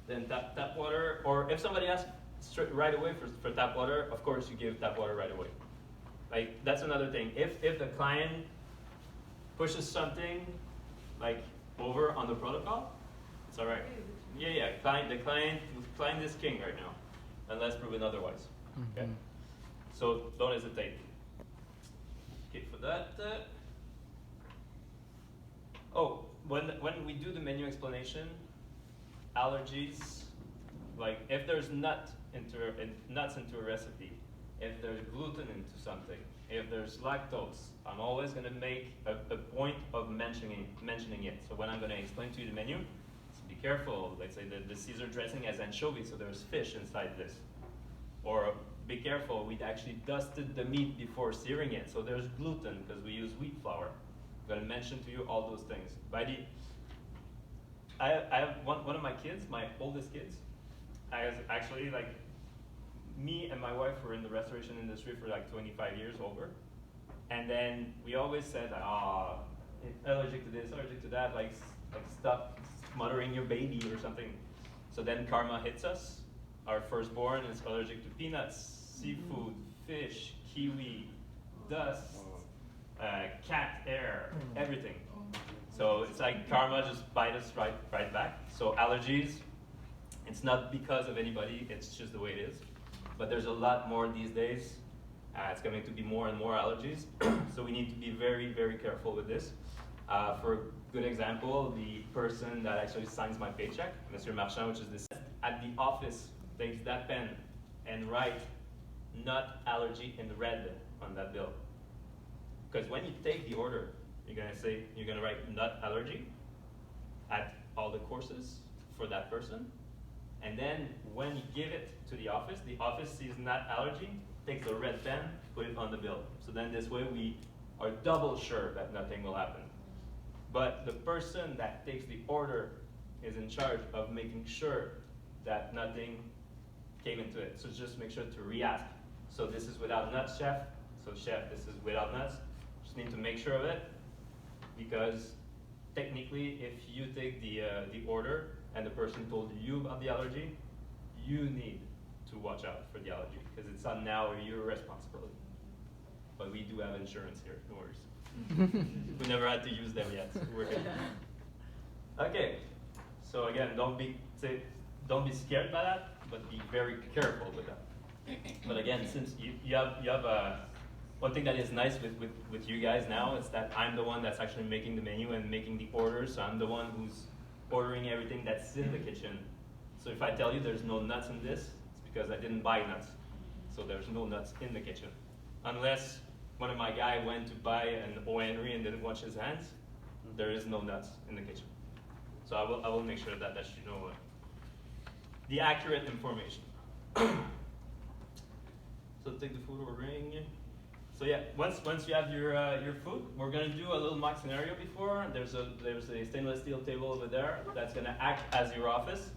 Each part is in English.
then tap water. Or if somebody asks right away for tap water, of course you give tap water right away. Like, that's another thing. If the client pushes something like over on the protocol, it's all right. Yeah. The client is king right now, unless proven otherwise. Okay. So don't hesitate. Okay, for that. When we do the menu explanation, allergies, like if there's nuts into a recipe, if there's gluten into something, if there's lactose, I'm always going to make a point of mentioning it. So when I'm going to explain to you the menu, so be careful. Let's say the Caesar dressing has anchovy, so there's fish inside this. Or be careful, we actually dusted the meat before searing it, so there's gluten because we use wheat flour. I'm going to mention to you all those things. I have one of my kids, my oldest kids, actually, like, me and my wife were in the restoration industry for like 25 years over. And then we always said, allergic to this, allergic to that, like stop smothering your baby or something. So then karma hits us. Our firstborn is allergic to peanuts, seafood, fish, kiwi, dust, cat hair, everything. So it's like karma just bite us right back. So allergies, it's not because of anybody, it's just the way it is. But there's a lot more these days. It's going to be more and more allergies. So we need to be very, very careful with this. For a good example, the person that actually signs my paycheck, Mr. Marchand, which is this, at the office, takes that pen and write nut allergy in red on that bill. Because when you take the order, you're going to write nut allergy at all the courses for that person. And then when you give it to the office sees nut allergy, takes a red pen, put it on the bill. So then this way we are double sure that nothing will happen. But the person that takes the order is in charge of making sure that nothing came into it. So just make sure to re-ask. So this is without nuts, chef. So chef, this is without nuts. Just need to make sure of it, because technically if you take the order and the person told you about the allergy, you need to watch out for the allergy, because it's not now your responsibility. But we do have insurance here, no worries. We never had to use them yet, so we're good. Okay, so again, don't be scared by that, but be very careful with that. But again, since you have one thing that is nice with you guys now is that I'm the one that's actually making the menu and making the orders, so I'm the one who's ordering everything that's in the kitchen. So if I tell you there's no nuts in this, it's because I didn't buy nuts. So there's no nuts in the kitchen. Unless one of my guys went to buy an O. Henry and didn't wash his hands, there is no nuts in the kitchen. So I will make sure that you know the accurate information. So take the food ordering. So yeah, once you have your food, we're gonna do a little mock scenario before. There's a stainless steel table over there that's gonna act as your office,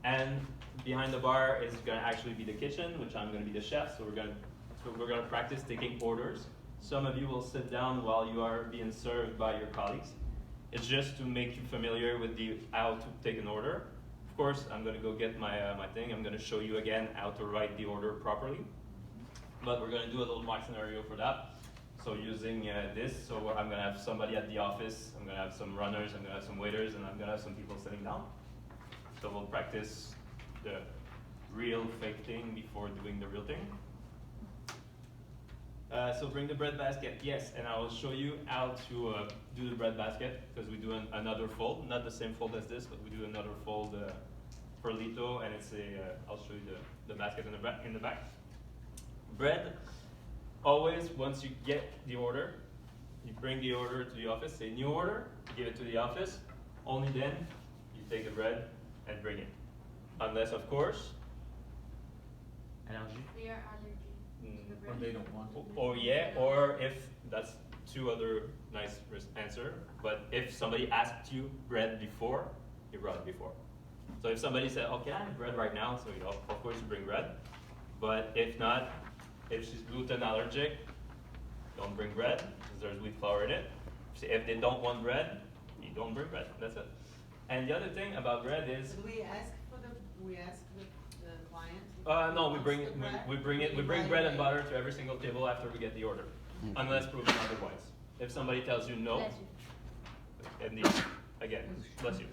and behind the bar is gonna actually be the kitchen, which I'm gonna be the chef. So we're gonna practice taking orders. Some of you will sit down while you are being served by your colleagues. It's just to make you familiar with how to take an order. Of course, I'm gonna go get my thing. I'm gonna show you again how to write the order properly. But we're going to do a little mock scenario for that. So using this, so I'm going to have somebody at the office, I'm going to have some runners, I'm going to have some waiters, and I'm going to have some people sitting down. So we'll practice the real fake thing before doing the real thing. So bring the bread basket, yes, and I will show you how to do the bread basket, because we do another fold, not the same fold as this, but we do another fold for Lito, and it's I'll show you the basket in the back. Bread, always once you get the order, you bring the order to the office, say new order, give it to the office, only then you take the bread and bring it. Unless, of course, allergy. They are allergic to the bread. Or they don't want it. or yeah, or if that's two other nice answer, but if somebody asked you bread before, you brought it before. So if somebody said, oh, can I have bread right now? So of course you bring bread, but if not, if she's gluten allergic, don't bring bread because there's wheat flour in it. If they don't want bread, you don't bring bread. That's it. And the other thing about bread is, But we ask the client. if he no, we wants bring the it, bread, we bring buy bread it. and butter to every single table after we get the order, unless proven otherwise. If somebody tells you no, indeed, again, bless you.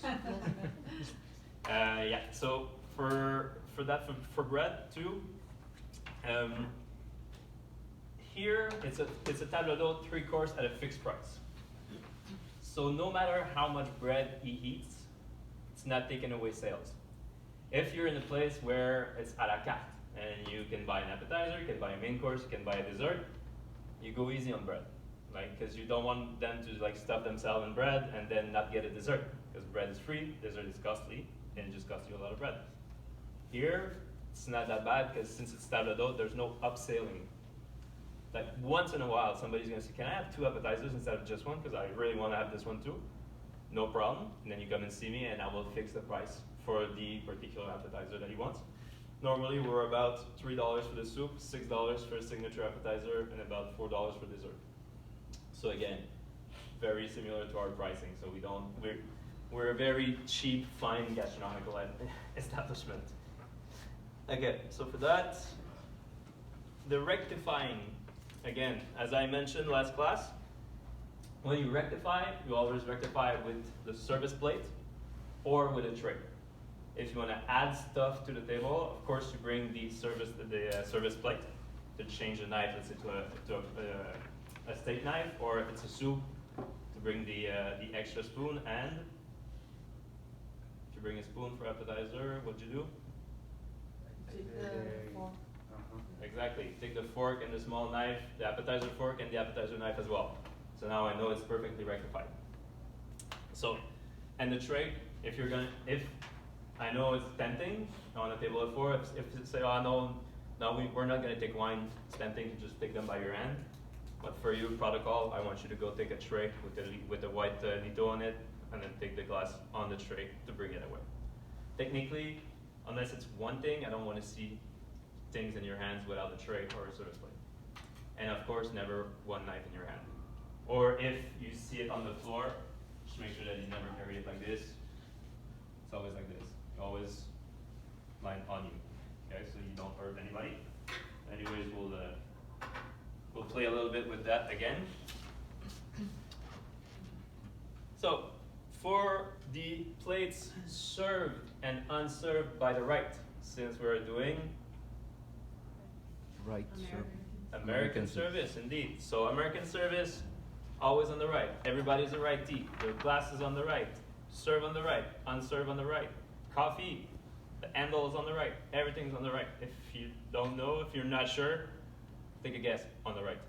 Yeah, so for bread too, here it's a table d'hôte 3-course at a fixed price. So no matter how much bread he eats, it's not taking away sales. If you're in a place where it's à la carte and you can buy an appetizer, you can buy a main course, you can buy a dessert, you go easy on bread, like, because you don't want them to like stuff themselves in bread and then not get a dessert, because bread is free, dessert is costly, and it just costs you a lot of bread. Here, it's not that bad because since it's table d'hôte, there's no upselling. Like once in a while, somebody's gonna say, "Can I have 2 appetizers instead of just one? Because I really want to have this one too." No problem. And then you come and see me, and I will fix the price for the particular appetizer that he wants. Normally, we're about $3 for the soup, $6 for a signature appetizer, and about $4 for dessert. So again, very similar to our pricing. So we're a very cheap, fine gastronomical establishment. Okay, so for that, the rectifying. Again, as I mentioned last class, when you rectify, you always rectify with the service plate or with a tray. If you want to add stuff to the table, of course you bring the service plate to change the knife, let's say to a steak knife, or if it's a soup, to bring the extra spoon. And if you bring a spoon for appetizer, what'd you do? Take the fork. Exactly. Take the fork and the small knife, the appetizer fork and the appetizer knife as well. So now I know it's perfectly rectified. So, and the tray, if I know it's tempting on a table of 4, if you say, "Oh no, we're not gonna take wine," it's tempting to just take them by your hand. But for you, protocol, I want you to go take a tray with the white Nito on it, and then take the glass on the tray to bring it away. Technically, unless it's one thing, I don't want to see things in your hands without a tray or a service plate. And of course, never one knife in your hand. Or if you see it on the floor, just make sure that you never carry it like this. It's always like this. Always line on you. Okay, so you don't hurt anybody. Anyways, we'll play a little bit with that again. So, for the plates served and unserved by the right, since we're doing Right, sir. American service, indeed. So American service, always on the right. Everybody's a righty. The glass is on the right. Serve on the right. Unserve on the right. Coffee, the handle is on the right. Everything's on the right. If you don't know, if you're not sure, take a guess on the right.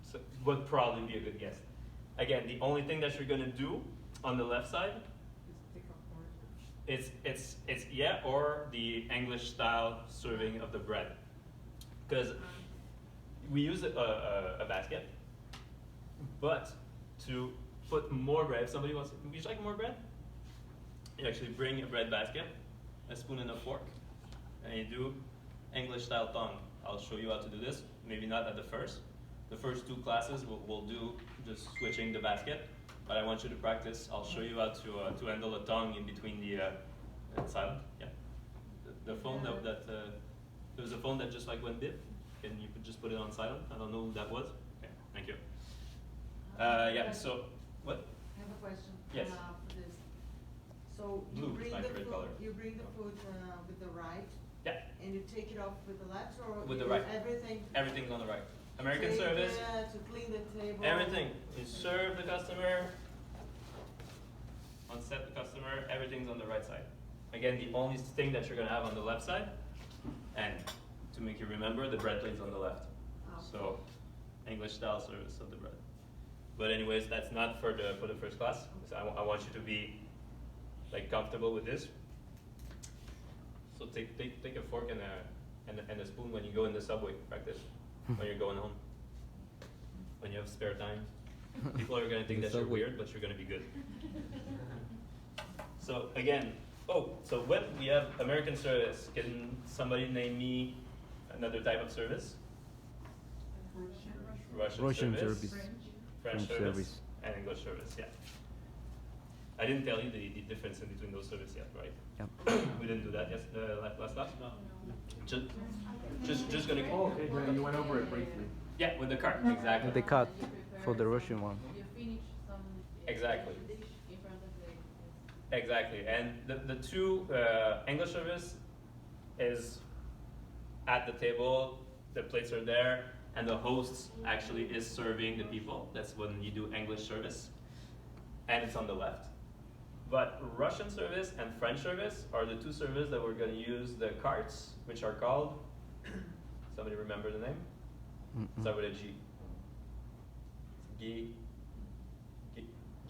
So would probably be a good guess. Again, the only thing that you're gonna do on the left side, it's yeah, or the English style serving of the bread. Because we use a basket, but to put more bread, if somebody wants, would you like more bread? You actually bring a bread basket, a spoon and a fork, and you do English style tongue. I'll show you how to do this, maybe not at the first. The first 2 classes we'll do just switching the basket, but I want you to practice. I'll show you how to handle a tongue in between the silent. Yeah, the phone that there was a phone that just like went bip. Can you just put it on silent? I don't know who that was. Okay, thank you. Yeah. So what? I have a question. Yes. For this. So you Blue is bring my the favorite food. color. You bring the food with the right. Yeah. And you take it off with the left, or With the you right. Everything. Everything's on the right. American Take, service. to clean the table. Everything. You serve the customer. Unset the customer. Everything's on the right side. Again, the only thing that you're gonna have on the left side, and to make you remember, the bread plate's on the left. Oh. So, English style service of the bread. But anyways, that's not for the first class. So I want you to be like comfortable with this. So take a fork and a spoon when you go in the subway. Practice when you're going home. When you have spare time. People are gonna think that you're weird, but you're gonna be good. So again, so when we have American service, can somebody name me another type of service? Russian Russian service. service. French French service, service. and English service, yeah. I didn't tell you the difference in between those services yet, right? Yep. We didn't do that last class? No. Just gonna. Oh, okay, yeah, you went over it briefly. Yeah, with the cart, exactly. They cut for the Russian one. You finish some Exactly. dish in front of the. Exactly, and the two English service is at the table, the plates are there, and the host actually is serving the people. That's when you do English service, and it's on the left. But Russian service and French service are the two services that we're going to use the carts, which are called. Somebody remember the name? Start with a G.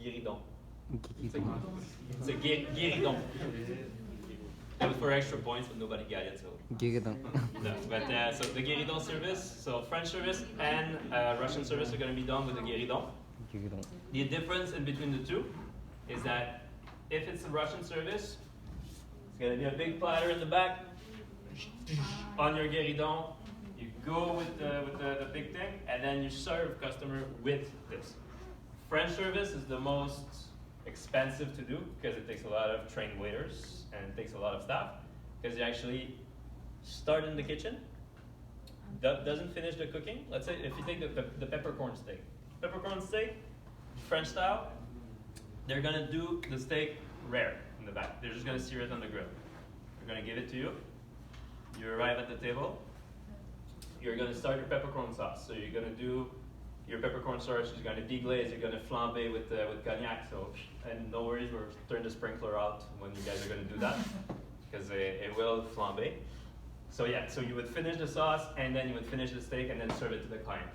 Guéridon. It's a guéridon. It was for extra points, but nobody got it, so. Guéridon. No, but so the guéridon service, so French service and Russian service are going to be done with the guéridon. Guéridon. The difference in between the two is that if it's a Russian service, it's going to be a big platter in the back on your guéridon. You go with the big thing, and then you serve customer with this. French service is the most expensive to do because it takes a lot of trained waiters and it takes a lot of staff because you actually start in the kitchen, doesn't finish the cooking. Let's say if you take the peppercorn steak, French style, they're gonna do the steak rare in the back. They're just gonna sear it on the grill. They're gonna give it to you. You arrive at the table. You're gonna start your peppercorn sauce. So you're gonna do your peppercorn sauce. You're gonna deglaze. You're gonna flambe with cognac. So, and no worries, we'll turn the sprinkler out when you guys are gonna do that because it will flambe. So yeah, so you would finish the sauce and then you would finish the steak and then serve it to the client.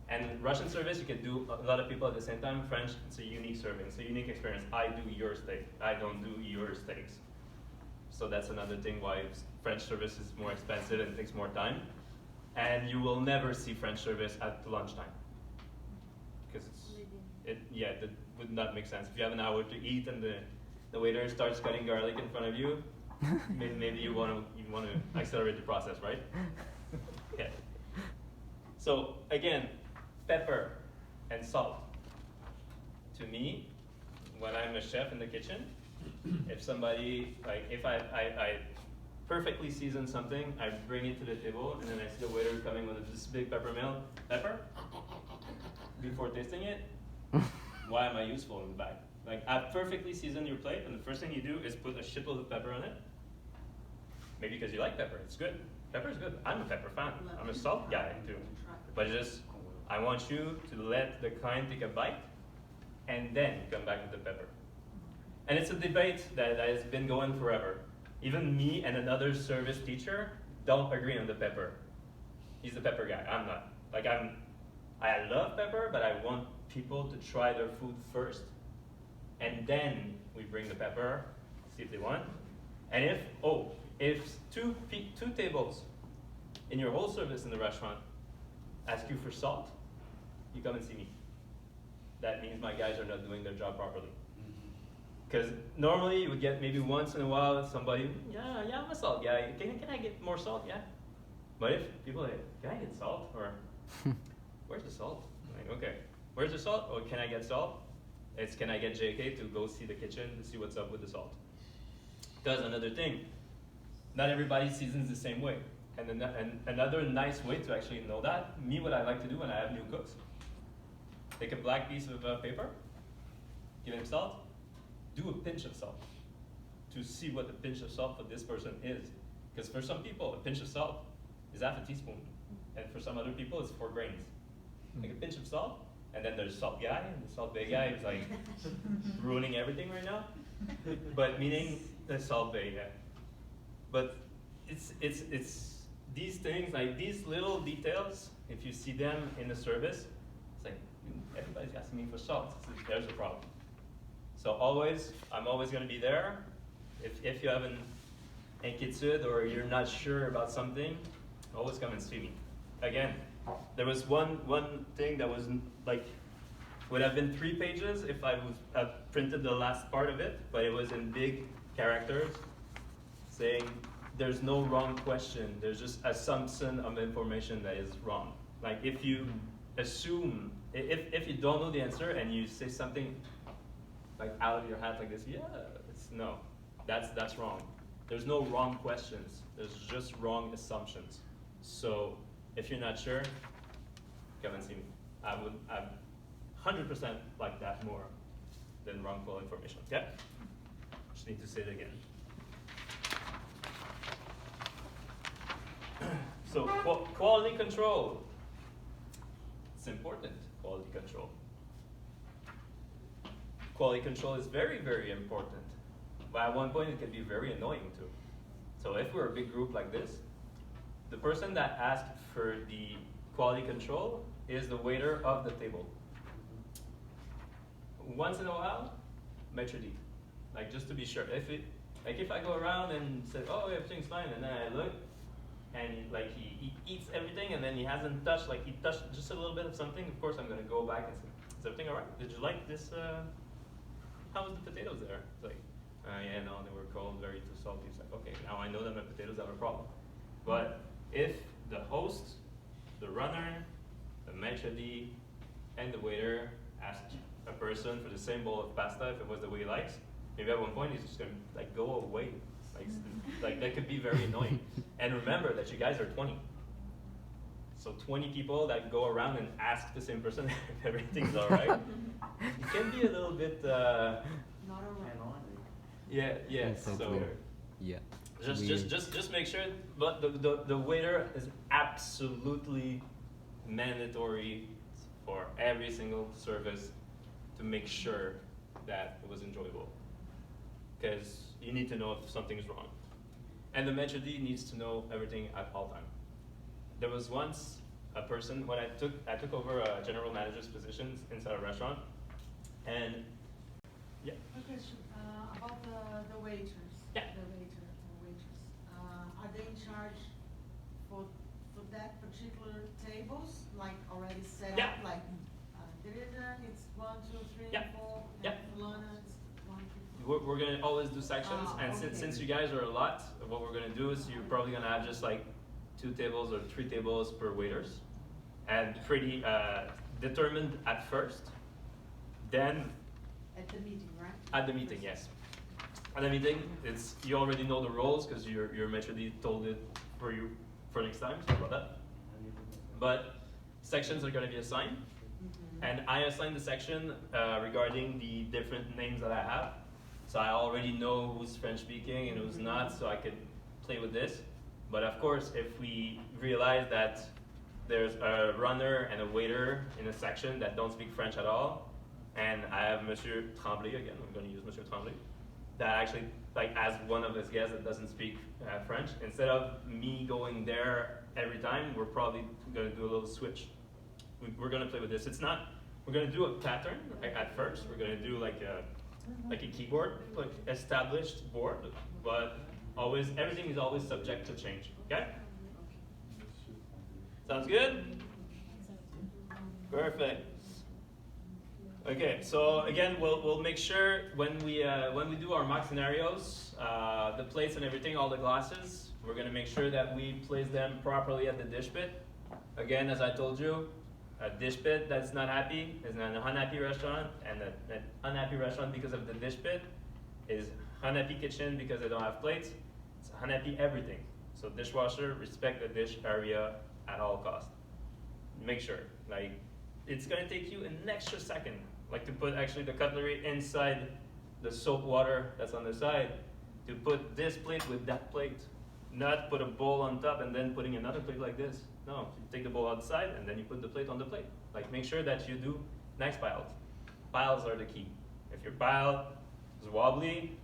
And Russian service, you can do a lot of people at the same time. French, it's a unique serving, it's a unique experience. I do your steak, I don't do your steaks. So that's another thing why French service is more expensive and takes more time. And you will never see French service at lunchtime. Because that would not make sense. If you have an hour to eat and the waiter starts cutting garlic in front of you, maybe you want to accelerate the process, right? Okay. So again, pepper and salt. To me, when I'm a chef in the kitchen, if somebody, like if I perfectly season something, I bring it to the table and then I see the waiter coming with this big pepper, before tasting it, why am I useful in the back? Like I've perfectly seasoned your plate and the first thing you do is put a shitload of pepper on it. Maybe because you like pepper, it's good. Pepper is good. I'm a pepper fan. I'm a salt guy too. But it's just, I want you to let the client take a bite and then come back with the pepper. And it's a debate that has been going forever. Even me and another service teacher don't agree on the pepper. He's the pepper guy, I'm not. Like I love pepper, but I want people to try their food first. And then we bring the pepper, see if they want. And if two tables in your whole service in the restaurant ask you for salt, you come and see me. That means my guys are not doing their job properly. Because normally you would get maybe once in a while somebody, yeah, I'm a salt guy. Can I get more salt? Yeah. But if people are like, can I get salt? Or where's the salt? I'm like, okay. Where's the salt? Oh, can I get salt? It's can I get JK to go see the kitchen to see what's up with the salt? Because another thing, not everybody seasons the same way. And another nice way to actually know that, what I like to do when I have new cooks, take a black piece of paper, give him salt, do a pinch of salt to see what a pinch of salt for this person is. Because for some people, a pinch of salt is half a teaspoon. And for some other people, it's 4 grains. Like a pinch of salt, and then there's salt guy, and the salt bay guy is like ruining everything right now. But meaning the salt bay guy. But it's these things, like these little details, if you see them in the service, it's like, everybody's asking me for salt. There's a problem. So I'm always going to be there. If you have an inquiétude or you're not sure about something, always come and see me. Again, there was one thing that was like, would have been 3 pages if I would have printed the last part of it, but it was in big characters saying there's no wrong question, there's just assumption of information that is wrong. Like if you assume, if you don't know the answer and you say something like out of your hat like this. Yeah, it's no, that's wrong. There's no wrong questions. There's just wrong assumptions. So if you're not sure, come and see me. I'm 100% like that more than wrongful information. Okay? Just need to say it again. So quality control. It's important, quality control. Quality control is very, very important. But at one point it can be very annoying too. So if we're a big group like this, the person that asked for the quality control is the waiter of the table. Once in a while, maitre d', like just to be sure. If I go around and say, oh, everything's fine, and then I look, and like he eats everything, and then he hasn't touched, like he touched just a little bit of something, of course I'm gonna go back and say, is everything all right? Did you like this? How was the potatoes there? It's like, yeah, no, they were cold, very too salty. It's like, okay, now I know that my potatoes have a problem. But if the host, the runner, the maitre d', and the waiter asked a person for the same bowl of pasta if it was the way he likes, maybe at one point he's just gonna like go away. Like that could be very annoying. And remember that you guys are 20. So 20 people that go around and ask the same person if everything's all right. It can be a little bit. Not around. Yeah. It's So weird. Yeah. just make sure. But the waiter is absolutely mandatory for every single service to make sure that it was enjoyable. Because you need to know if something's wrong. And the maitre d' needs to know everything at all time. There was once a person, when I took over a general manager's position inside a restaurant, and yeah. A question about the waiters. Yeah. The waiter or waitress. Are they in charge for that particular tables, like already set Yeah. up, like it's 1, 2, 3, Yeah. 4, Yeah. and Fulana, it's 1, 2, 3. We're gonna always do sections, and Okay. since you guys are a lot, what we're gonna do is you're probably gonna have just like 2 tables or 3 tables per waiters, and pretty determined at first. Then At the meeting, right? at the meeting, yes. At the meeting, it's you already know the roles because your maitre d' told it for you for next time. Sorry about that. But sections are gonna be assigned. And I assigned the section regarding the different names that I have. So I already know who's French speaking and who's not, so I could play with this. But of course, if we realize that there's a runner and a waiter in a section that don't speak French at all, and I have Monsieur Tremblay, again, I'm going to use Monsieur Tremblay, that actually, like, as one of his guests that doesn't speak French, instead of me going there every time, we're probably going to do a little switch. We're going to play with this. It's not, we're going to do a pattern at first. We're going to do like a keyboard, like established board, but always, everything is always subject to change, okay? Sounds good? Perfect. Okay, so again, we'll make sure when we do our mock scenarios, the plates and everything, all the glasses, we're gonna make sure that we place them properly at the dish pit. Again, as I told you, a dish pit that's not happy is an unhappy restaurant, and an unhappy restaurant because of the dish pit is unhappy kitchen because they don't have plates. It's unhappy everything. So dishwasher, respect the dish area at all costs. Make sure, like, it's gonna take you an extra second, like to put actually the cutlery inside the soap water that's on the side, to put this plate with that plate, not put a bowl on top and then putting another plate like this. No, you take the bowl outside and then you put the plate on the plate. Like, make sure that you do nice piles. Piles are the key. If your pile is wobbly,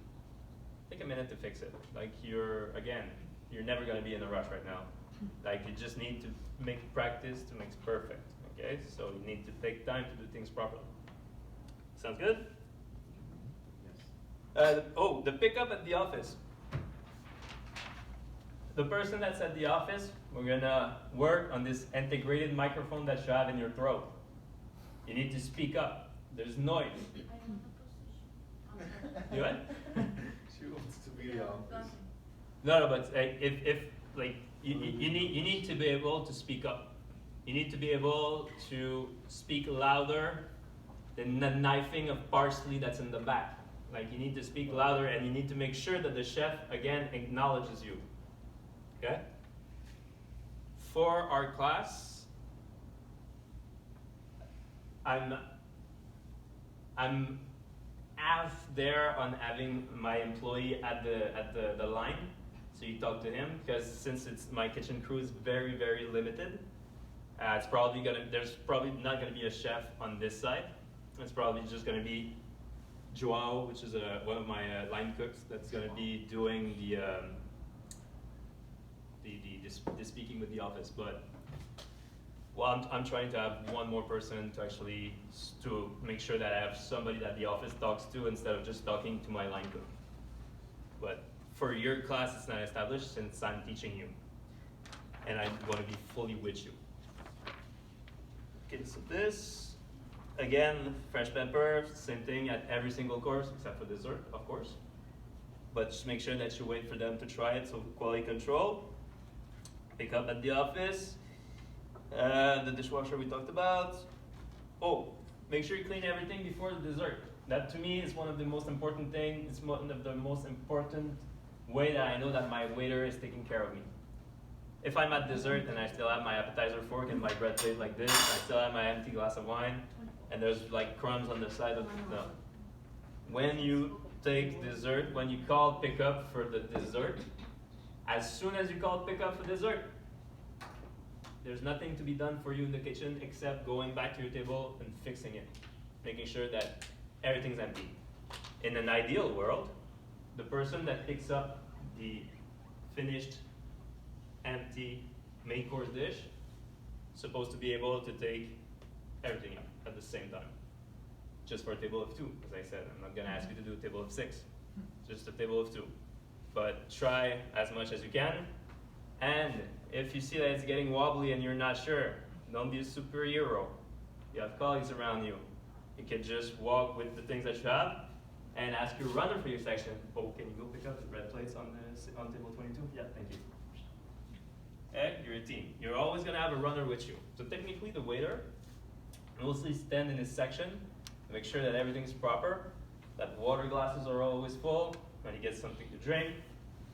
take a minute to fix it. Like, you're never gonna be in a rush right now. Like, you just need to make practice to make perfect, okay? So you need to take time to do things properly. Sounds good? Yes. Oh, the pickup at the office. The person that's at the office, we're gonna work on this integrated microphone that you have in your throat. You need to speak up. There's noise. You what? She wants to be the office. No, but if like you need to be able to speak up. You need to be able to speak louder the knifing of parsley that's in the back. Like you need to speak louder and you need to make sure that the chef, again, acknowledges you. Okay? For our class, I'm half there on having my employee at the line, so you talk to him, because since my kitchen crew is very, very limited, there's probably not gonna be a chef on this side. It's probably just gonna be Joao, which is one of my line cooks, that's gonna be doing the speaking with the office. But well, I'm trying to have one more person to actually to make sure that I have somebody that the office talks to instead of just talking to my line cook. But for your class, it's not established since I'm teaching you, and I want to be fully with you. Okay, so this, again, fresh pepper, same thing at every single course except for dessert, of course. But just make sure that you wait for them to try it, so quality control. Pick up at the office. The dishwasher we talked about. Oh, make sure you clean everything before the dessert. That to me is one of the most important things. It's one of the most important way that I know that my waiter is taking care of me. If I'm at dessert and I still have my appetizer fork and my bread plate like this, I still have my empty glass of wine, and there's like crumbs on the side of the. When you take dessert, when you call pickup for the dessert, as soon as you call pickup for dessert, there's nothing to be done for you in the kitchen except going back to your table and fixing it, making sure that everything's empty. In an ideal world, the person that picks up the finished, empty main course dish is supposed to be able to take everything out at the same time. Just for a table of 2, as I said. I'm not gonna ask you to do a table of 6, just a table of 2. But try as much as you can. And if you see that it's getting wobbly and you're not sure, don't be a superhero. You have colleagues around you. You can just walk with the things that you have and ask your runner for your section. Oh, can you go pick up the bread plates on table 22? Yeah, thank you. Okay, you're a team. You're always gonna have a runner with you. So technically the waiter mostly stand in his section, make sure that everything's proper, that water glasses are always full, when he gets something to drink,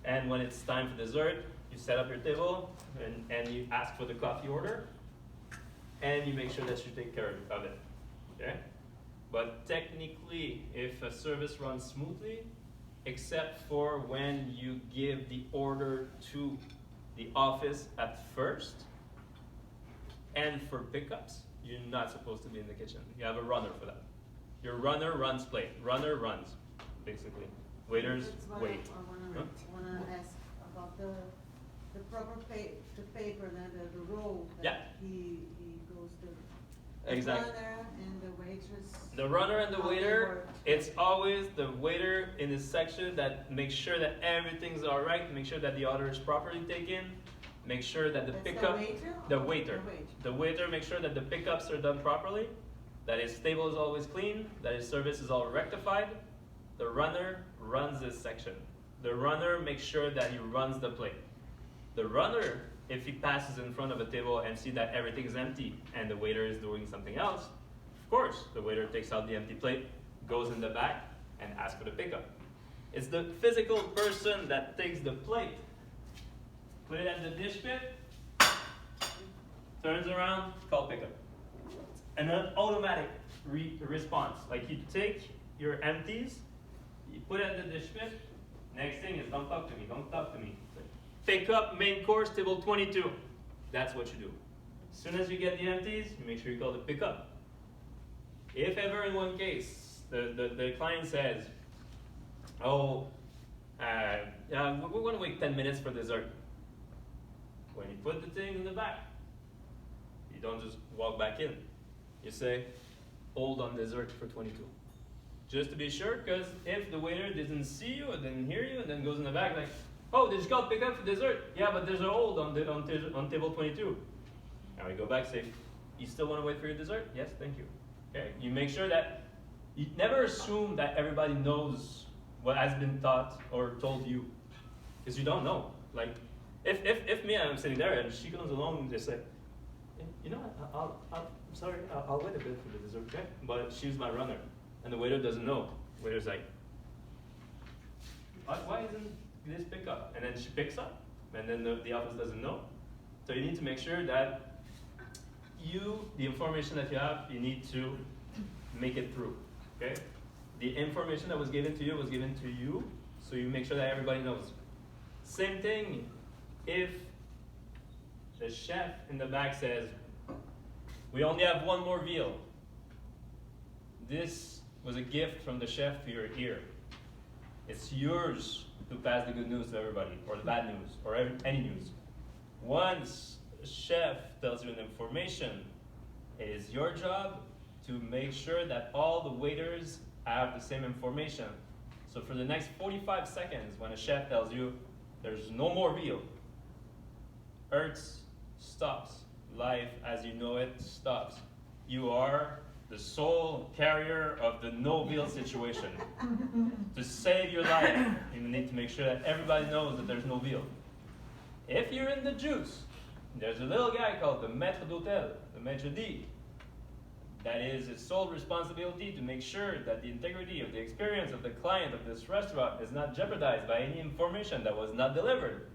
and when it's time for dessert, you set up your table and you ask for the coffee order, and you make sure that you take care of it, okay? But technically, if a service runs smoothly, except for when you give the order to the office at first, and for pickups, you're not supposed to be in the kitchen. You have a runner for that. Your runner runs plate. Runner runs, basically. Waiters wait. I wanna ask about the proper the paper, the roll that he goes to. Exactly. The runner and the waitress. The runner and the how they waiter, work. it's always the waiter in his section that makes sure that everything's all right, make sure that the order is properly taken, make sure that the That's pickup, the waiter? the waiter, the waiter makes sure that the pickups are done properly, that his table is always clean, that his service is all rectified. The runner runs this section. The runner makes sure that he runs the plate. The runner, if he passes in front of a table and see that everything is empty and the waiter is doing something else, of course, the waiter takes out the empty plate, goes in the back, and asks for the pickup. It's the physical person that takes the plate, put it at the dish pit, turns around, call pickup. And an automatic response. Like you take your empties, you put it at the dish pit, next thing is don't talk to me, don't talk to me. Pick up main course, table 22. That's what you do. As soon as you get the empties, you make sure you call the pickup. If ever in one case, the client says, oh, we want to wait 10 minutes for dessert. When you put the thing in the back, you don't just walk back in. You say, hold on dessert for 22. Just to be sure, because if the waiter didn't see you or didn't hear you and then goes in the back like, oh, did you call pick up for dessert? Yeah, but there's a hold on table 22. Now we go back, say, you still want to wait for your dessert? Yes, thank you. Okay, you make sure that, you never assume that everybody knows what has been taught or told you, because you don't know. Like, if me, I'm sitting there and she comes along and just like, you know, I'm sorry, I'll wait a bit for the dessert, okay? But she's my runner, and the waiter doesn't know. Waiter's like, why isn't this pick up? And then she picks up, and then the office doesn't know. So you need to make sure that the information that you have, you need to make it through, okay? The information that was given to you, so you make sure that everybody knows. Same thing if the chef in the back says, we only have one more veal. This was a gift from the chef to your ear. It's yours to pass the good news to everybody, or the bad news, or any news. Once a chef tells you an information, it is your job to make sure that all the waiters have the same information. So for the next 45 seconds, when a chef tells you there's no more veal, Earth stops. Life as you know it stops. You are the sole carrier of the no veal situation. To save your life, you need to make sure that everybody knows that there's no veal. If you're in the juice, there's a little guy called the maître d'hôtel, the maître d'. That is his sole responsibility to make sure that the integrity of the experience of the client of this restaurant is not jeopardized by any information that was not delivered.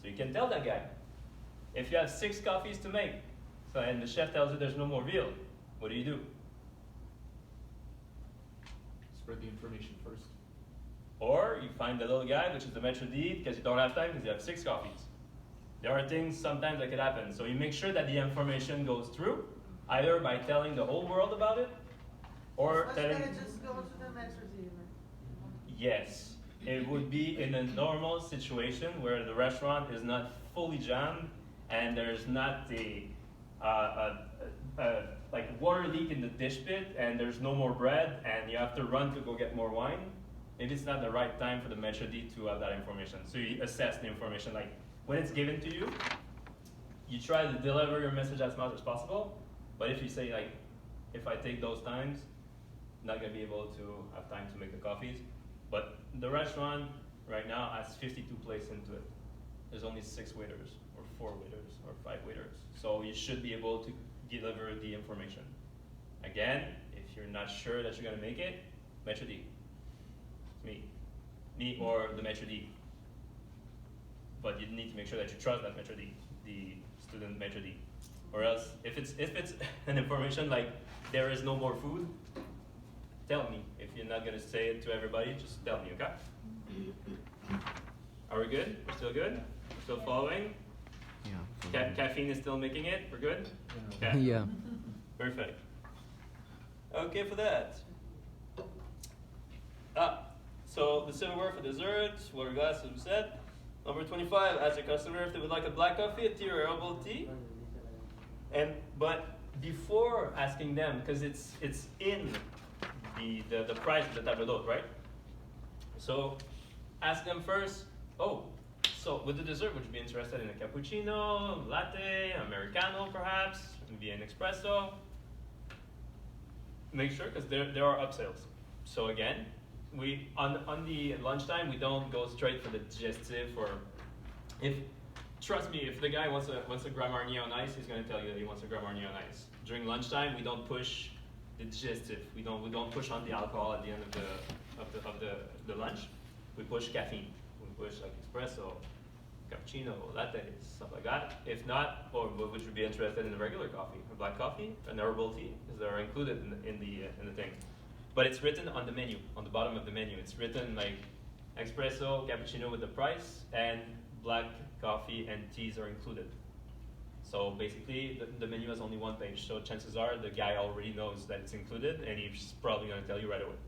So you can tell that guy. If you have 6 coffees to make, and the chef tells you there's no more veal, what do? Spread the information first. Or you find the little guy, which is the maître d', because you don't have time because you have 6 coffees. There are things sometimes that could happen. So you make sure that the information goes through, either by telling the whole world about it, or telling... Gonna just go to the maître d'. Yes. It would be in a normal situation where the restaurant is not fully jammed and there's not like water leak in the dish pit and there's no more bread and you have to run to go get more wine. Maybe it's not the right time for the maître d' to have that information. So you assess the information. Like when it's given to you, you try to deliver your message as much as possible. But if you say like, if I take those times, I'm not gonna be able to have time to make the coffees. But the restaurant right now has 52 places into it. There's only 6 waiters, or 4 waiters, or 5 waiters. So you should be able to deliver the information. Again, if you're not sure that you're gonna make it, maître d'. It's me or the maître d'. But you need to make sure that you trust that maître d', the student maître d'. Or else, if it's an information like there is no more food, tell me. If you're not gonna say it to everybody, just tell me, okay? Are we good? We're still good? Still following? Yeah. Caffeine is still making it? We're good? Yeah. Okay. Yeah. Perfect. Okay for that. So the silverware for desserts, water glass as we said. Number 25, ask your customer if they would like a black coffee, a tea, or herbal tea. But before asking them, because it's in the price of the table d'hôte, right? So ask them first, so with the dessert, would you be interested in a cappuccino, latte, americano perhaps, maybe an espresso? Make sure, because there are upsells. So again, we on the lunchtime, we don't go straight for the digestive, or trust me, if the guy wants a Grand Marnier on ice, he's going to tell you that he wants a Grand Marnier on ice. During lunchtime, we don't push the digestive. We don't push on the alcohol at the end of the lunch. We push caffeine. We push like espresso, cappuccino, latte, stuff like that. If not, or would you be interested in a regular coffee, a black coffee, an herbal tea? Because they're included in the thing. But it's written on the menu, on the bottom of the menu. It's written like espresso, cappuccino with the price, and black coffee and teas are included. So basically, the menu has only 1 page, so chances are the guy already knows that it's included, and he's probably going to tell you right away.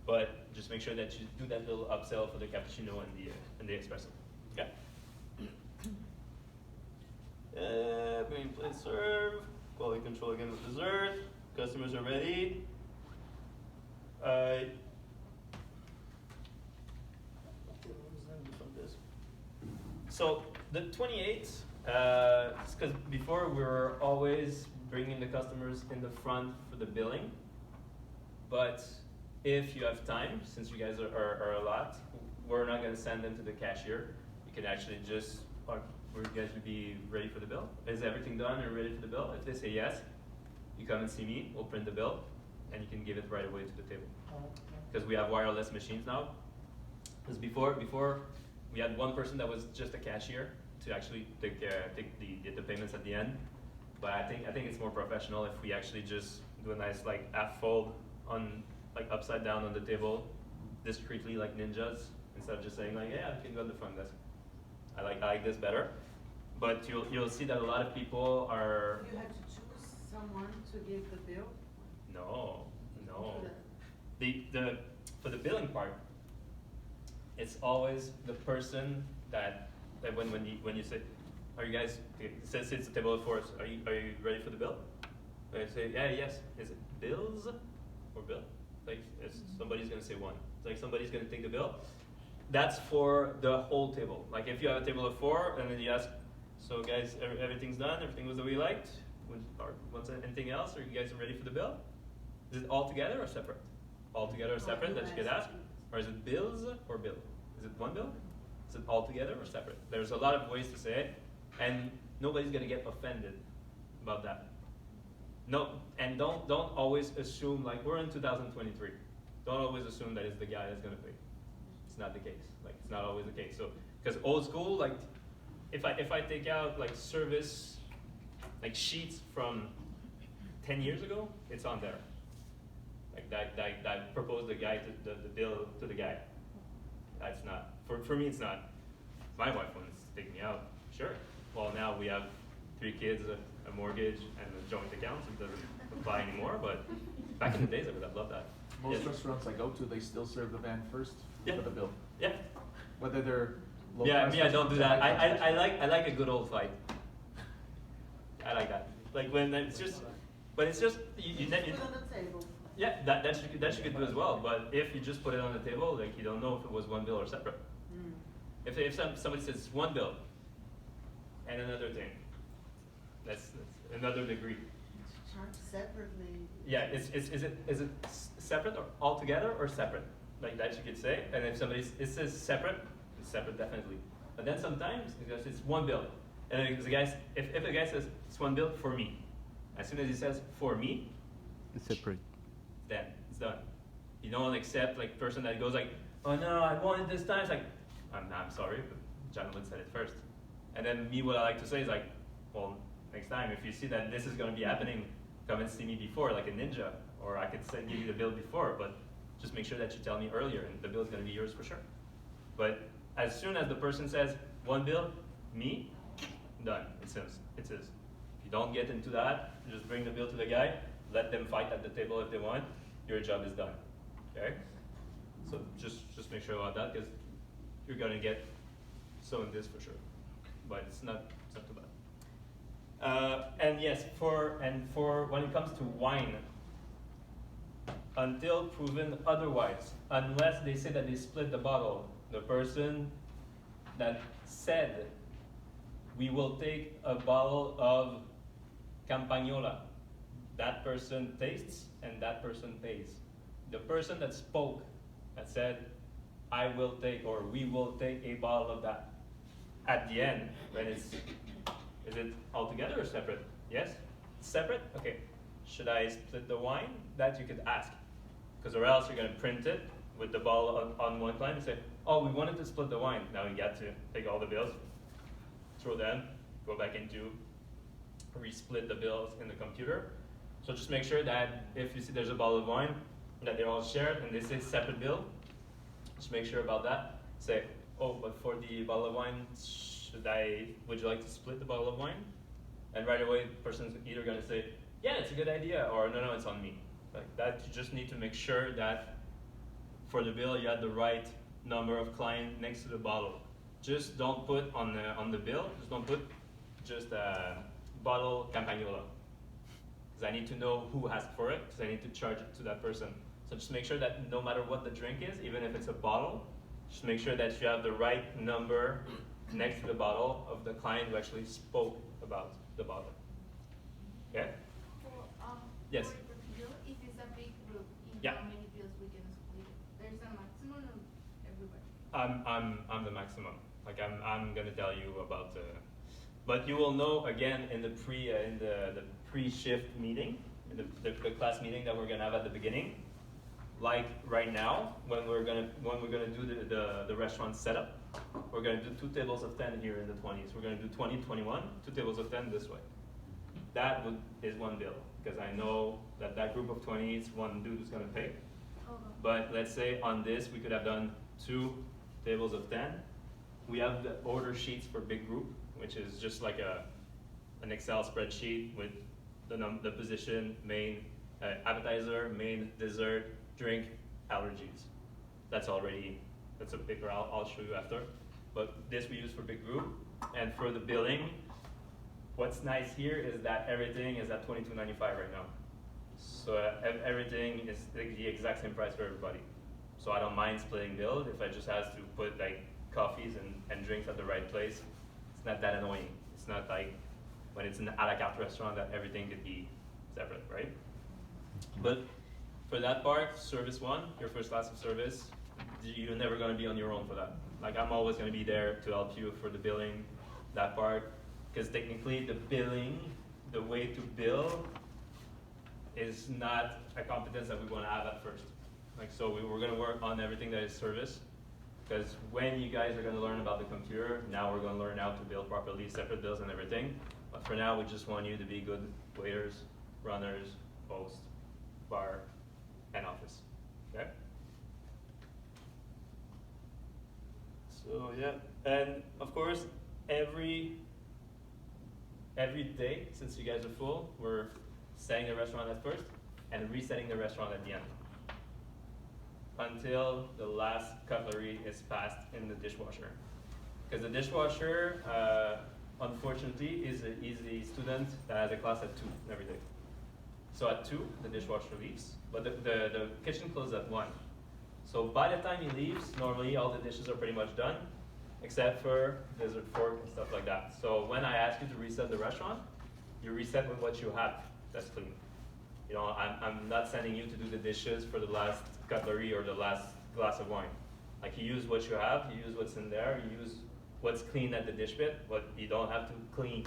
But just make sure that you do that little upsell for the cappuccino and the espresso. Okay. Bring plate serve. Quality control again with dessert. Customers are ready. So the 28th, because before we were always bringing the customers in the front for the billing, but if you have time, since you guys are a lot, we're not going to send them to the cashier. You can actually just, or you guys would be ready for the bill? Is everything done and ready for the bill? If they say yes, you come and see me, we'll print the bill, and you can give it right away to the table. Because we have wireless machines now. Because before we had one person that was just a cashier to actually take the payments at the end. But I think it's more professional if we actually just do a nice like half fold on like upside down on the table, discreetly like ninjas, instead of just saying like, yeah, you can go to the front desk. I like this better. But you'll see that a lot of people are. You have to choose someone to give the bill? No. For the billing part, it's always the person that when you say, are you guys, it says it's a table of 4, are you ready for the bill? And I say, yeah, yes. Is it bills or bill? Like somebody's gonna say one. It's like somebody's gonna take the bill. That's for the whole table. Like if you have a table of 4 and then you ask, so guys, everything's done, everything was the way you liked? What's anything else? Are you guys ready for the bill? Is it all together or separate? All together or separate that you could ask? Or is it bills or bill? Is it one bill? Is it all together or separate? There's a lot of ways to say it, and nobody's gonna get offended about that. No, and don't always assume, like we're in 2023. Don't always assume that it's the guy that's gonna pay. It's not the case. Like it's not always the case. So, because old school, like if I take out like service, like sheets from 10 years ago, it's on there. Like that proposed the guy to the bill to the guy. That's not for me. It's not. My wife wants to take me out. Sure. Well, now we have 3 kids, a mortgage, and a joint account, so it doesn't apply anymore. But back in the days, I would have loved that. Most Yes. restaurants I go to, they still serve the van first Yeah. for the bill. Yeah. Whether they're low Yeah, class me, I don't do that. restaurants or I like a good old fight. I like that. Like when it's just, but it's just you Put it on the table. yeah, that you could do as well. But if you just put it on the table, like you don't know if it was one bill or separate. Mm. If somebody says one bill and another thing, that's another degree. Charged separately. Yeah, is it separate or all together or separate? Like that you could say. And if it says separate, it's separate definitely. But then sometimes it's one bill. And if the guy says it's one bill for me, as soon as he says for me, It's separate. then it's done. You don't accept like person that goes like, oh no, I want it this time. It's like, I'm sorry, but gentleman said it first. And then me, what I like to say is like, well, next time if you see that this is going to be happening, come and see me before, like a ninja, or I could give you the bill before, but just make sure that you tell me earlier, and the bill is going to be yours for sure. But as soon as the person says one bill, me, done. It's his. If you don't get into that, just bring the bill to the guy. Let them fight at the table if they want. Your job is done. Okay? So just make sure about that because you're gonna get so in this for sure. But it's not too bad. And yes, for when it comes to wine, until proven otherwise, unless they say that they split the bottle, the person that said we will take a bottle of Campagnola, that person tastes and that person pays. The person that spoke, that said, I will take or we will take a bottle of that, at the end, when is it all together or separate? Yes? Separate? Okay. Should I split the wine? That you could ask. Because or else you're going to print it with the bottle on one client and say, oh, we wanted to split the wine. Now you got to take all the bills, throw them, go back into resplit the bills in the computer. So just make sure that if you see there's a bottle of wine, that they're all shared and they say separate bill. Just make sure about that. Say, oh, but for the bottle of wine, would you like to split the bottle of wine? And right away, the person's either going to say, yeah, it's a good idea, or no, it's on me. Like that, you just need to make sure that for the bill, you have the right number of client next to the bottle. Just don't put on the bill, just don't put just bottle Campagnola. Because I need to know who asked for it, because I need to charge it to that person. So just make sure that no matter what the drink is, even if it's a bottle, just make sure that you have the right number next to the bottle of the client who actually spoke about the bottle. Okay? Yes. For the bill, if it's a big group, in Yeah. how many bills we can split it? There's a maximum of everybody. I'm the maximum. Like I'm gonna tell you about but you will know again in the pre-shift meeting in the class meeting that we're gonna have at the beginning. Like right now, when we're gonna do the restaurant setup, we're gonna do 2 tables of 10 here in the 20s. We're gonna do 20, 21, 2 tables of 10 this way. That is one bill, because I know that group of 20s, one dude who's gonna pay. But let's say on this, we could have done 2 tables of 10. We have the order sheets for big group, which is just like an Excel spreadsheet with the position, main, appetizer, main, dessert, drink, allergies. That's a paper I'll show you after. But this we use for big group. And for the billing, what's nice here is that everything is at $22.95 right now. So everything is the exact same price for everybody. So I don't mind splitting bills if I just have to put like coffees and drinks at the right place. It's not that annoying. It's not like when it's an a la carte restaurant that everything could be separate, right? But for that part, service 1, your first class of service, you're never gonna be on your own for that. Like I'm always gonna be there to help you for the billing, that part. Because technically the billing, the way to bill is not a competence that we wanna have at first. Like so we're gonna work on everything that is service. Because when you guys are gonna learn about the computer, now we're gonna learn how to bill properly, separate bills and everything. But for now, we just want you to be good waiters, runners, host, bar, and office, okay? So yeah, and of course, every day, since you guys are full, we're setting the restaurant at first and resetting the restaurant at the end, until the last cutlery is passed in the dishwasher. Because the dishwasher, unfortunately, is a student that has a class at 2 every day. So at 2, the dishwasher leaves, but the kitchen closes at 1. So by the time he leaves, normally all the dishes are pretty much done, except for dessert fork and stuff like that. So when I ask you to reset the restaurant, you reset with what you have that's clean. You know, I'm not sending you to do the dishes for the last cutlery or the last glass of wine. Like you use what you have, you use what's in there, you use what's clean at the dish pit, but you don't have to clean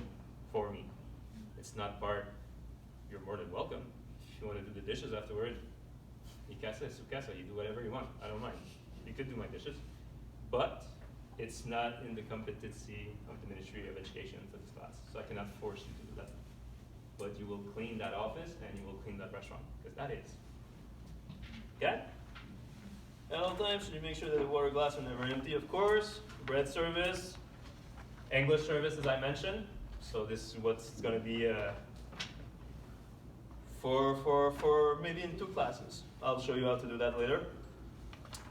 for me. It's not part, you're more than welcome. If you want to do the dishes afterward, mi casa es su casa, you do whatever you want, I don't mind. You could do my dishes, but it's not in the competency of the Ministry of Education for this class, so I cannot force you to do that. But you will clean that office and you will clean that restaurant, because that is. Okay? At all times, you make sure that the water glass are never empty, of course. Bread service, English service, as I mentioned. So this is what's going to be for maybe in 2 classes. I'll show you how to do that later.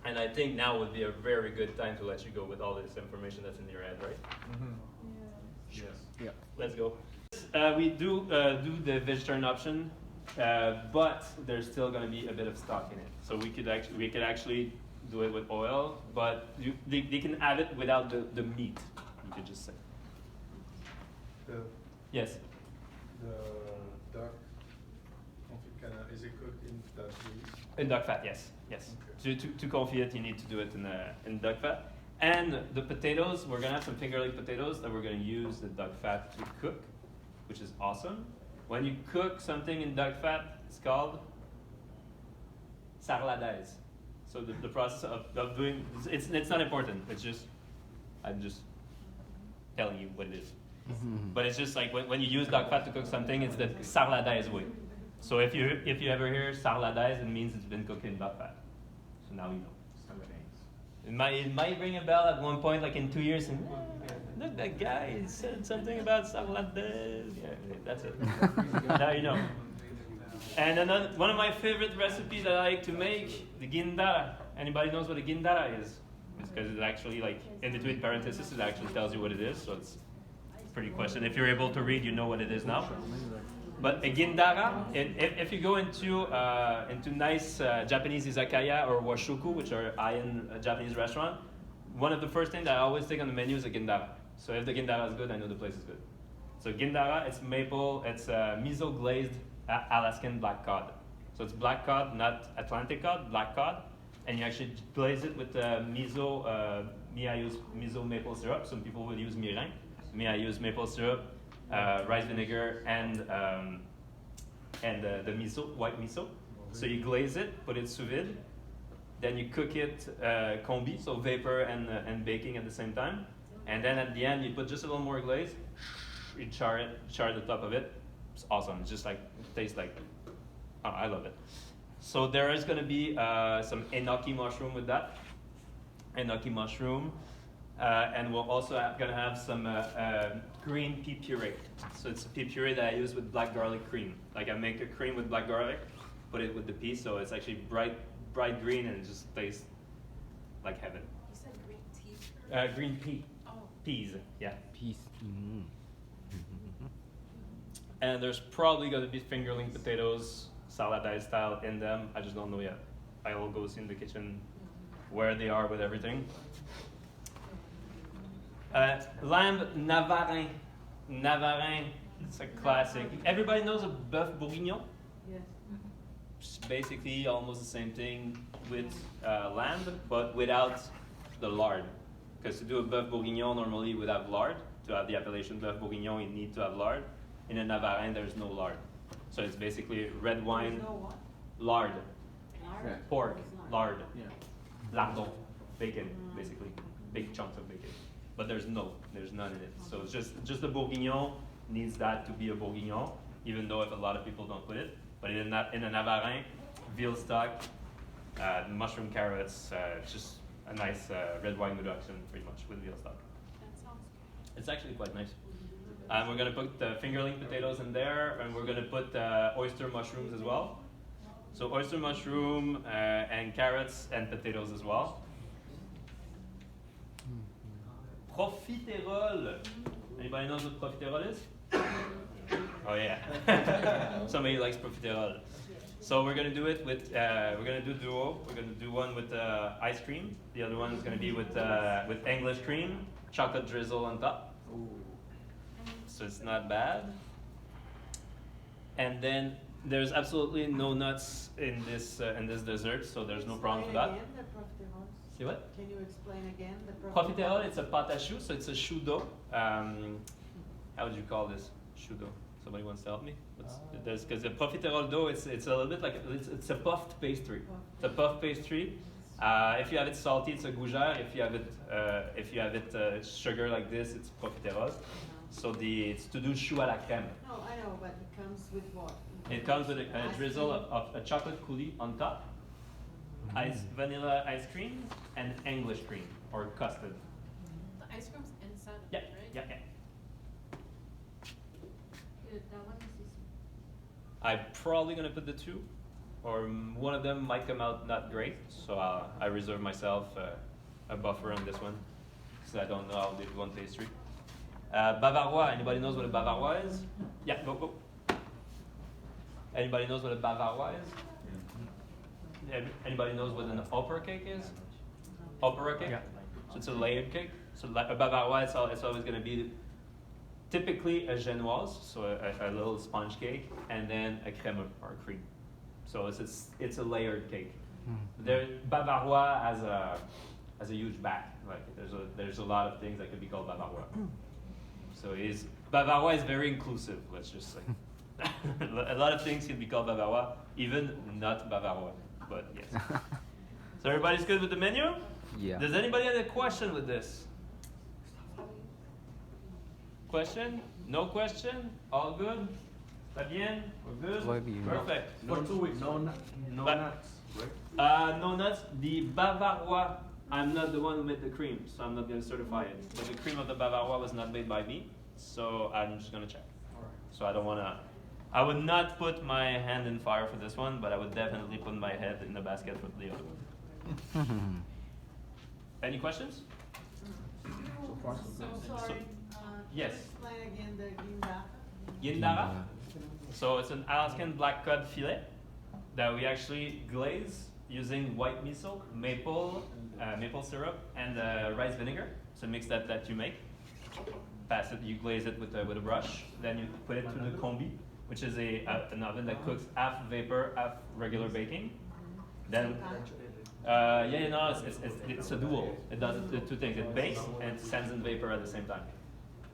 And I think now would be a very good time to let you go with all this information that's in your head, right? Mm-hmm. Yeah. Yes. Yeah. Let's go. We do the vegetarian option, but there's still going to be a bit of stock in it. So we could actually do it with oil, but they can have it without the meat. You could just say. Yes. The duck, is it cooked in duck grease? In duck fat, yes, yes. Okay. So to confit it, you need to do it in duck fat. And the potatoes, we're gonna have some finger leg potatoes that we're gonna use the duck fat to cook, which is awesome. When you cook something in duck fat, it's called sarladaise. So the process of doing, it's not important. It's just, I'm just telling you what it is. But it's just like when you use duck fat to cook something, it's the sarladaise way. So if you ever hear sarladaise, it means it's been cooked in duck fat. So now you know. It might ring a bell at one point, like in 2 years, and look, that guy said something about sarladaise. Yeah, that's it. Now you know. And one of my favorite recipes that I like to make, the guindara. Anybody knows what a guindara is? It's because it's actually like in between parentheses, it actually tells you what it is. So it's a pretty question. If you're able to read, you know what it is now. But a guindara, if you go into nice Japanese izakaya or washuku, which are high-end Japanese restaurant, one of the first things that I always take on the menu is a guindara. So if the guindara is good, I know the place is good. So guindara, it's maple, it's miso glazed Alaskan black cod. So it's black cod, not Atlantic cod, black cod, and you actually glaze it with miso. Me, I use miso maple syrup. Some people will use mirin. Me, I use maple syrup, rice vinegar, and and the miso, white miso. So you glaze it, put it sous vide, then you cook it combi, so vapor and baking at the same time. And then at the end, you put just a little more glaze, you char the top of it. It's awesome. It's just like, it tastes like, oh, I love it. So there is gonna be some enoki mushroom with that. Enoki mushroom. And we're also gonna have some green pea puree. So it's a pea puree that I use with black garlic cream. Like I make a cream with black garlic, put it with the peas, so it's actually bright green and it just tastes like heaven. You said green tea? Green pea. Oh. Peas, yeah. Peace. And there's probably gonna be fingerling potatoes, saladai style in them. I just don't know yet. I will go see in the kitchen where they are with everything. Lamb Navarin. Navarin, it's a classic. Everybody knows a bœuf bourguignon? Yes. It's basically almost the same thing with lamb, but without the lard. Because to do a bœuf bourguignon, normally you would have lard. To have the appellation bœuf bourguignon, you need to have lard. In a Navarin, there's no lard. So it's basically red wine, There's no what? lard, Yeah. pork, lard, Yeah. lardon, bacon, basically. Big chunks of bacon. But there's none in it. So it's just the bourguignon needs that to be a bourguignon, even though if a lot of people don't put it. But in a Navarin, veal stock, mushroom carrots, just a nice red wine reduction pretty much with veal stock. That sounds good. It's actually quite nice. And we're gonna put the fingerling potatoes in there, and we're gonna put oyster mushrooms as well. So oyster mushroom and carrots and potatoes as well. Profiterole. Anybody knows what profiterole is? Oh yeah. Somebody likes profiterole. So we're gonna do it with we're gonna do duo. We're gonna do one with ice cream. The other one is gonna be with English cream, chocolate drizzle on top. So it's not bad. And then there's absolutely no nuts in this dessert, so there's no problem with that. Explain again the profiterole. See what? Can you explain again the Profiterole, it's a pâte à choux, so it's a choux dough. How would you call this? Choux dough. Somebody wants to help me? Because the profiterole dough, it's a little bit like it's a puffed pastry. It's a puffed pastry. If you have it salty, it's a gougère. If you have it sugar like this, it's profiterole. So it's to do choux à la crème. No, I know, but it comes with what? It comes with a drizzle of a chocolate coulis on top, vanilla ice cream, and English cream or custard. The ice cream's inside of Yeah, it, right? yeah. That one is easy. I'm probably gonna put the two, or one of them might come out not great, so I reserve myself a buffer on this one, because I don't know how they do on pastry. Bavarois, anybody knows what a Bavarois is? Yeah, go. Anybody knows what a Bavarois is? Anybody knows what an opera cake is? Opera cake? Yeah. So it's a layered cake. So a Bavarois, it's always going to be typically a genoise, so a little sponge cake, and then a crème or cream. So it's a layered cake. Bavarois has a huge back. Like there's a lot of things that could be called Bavarois. So Bavarois is very inclusive. Let's just say a lot of things can be called Bavarois, even not Bavarois. But yes. So everybody's good with the menu? Yeah. Does anybody have a question with this? Question? No question? All good? Está bien? We're good? Muy bien. Perfect. For 2 weeks. No But- nuts, right? No nuts. The Bavarois, I'm not the one who made the cream, so I'm not going to certify it. But the cream of the Bavarois was not made by me, so I'm just going to check. So I don't want to. I would not put my hand in fire for this one, but I would definitely put my head in the basket for the other one. Any questions? So far, so So good. sorry. Yes. Explain again the guinda. Yindara. So it's an Alaskan black cod filet that we actually glaze using white miso, maple syrup, and rice vinegar. It's a mix that you make. Pass it, you glaze it with a brush. Then you put it through the combi, which is an oven that cooks half vapor, half regular baking. Then, it's a dual. It does the two things. It bakes and it sends in vapor at the same time.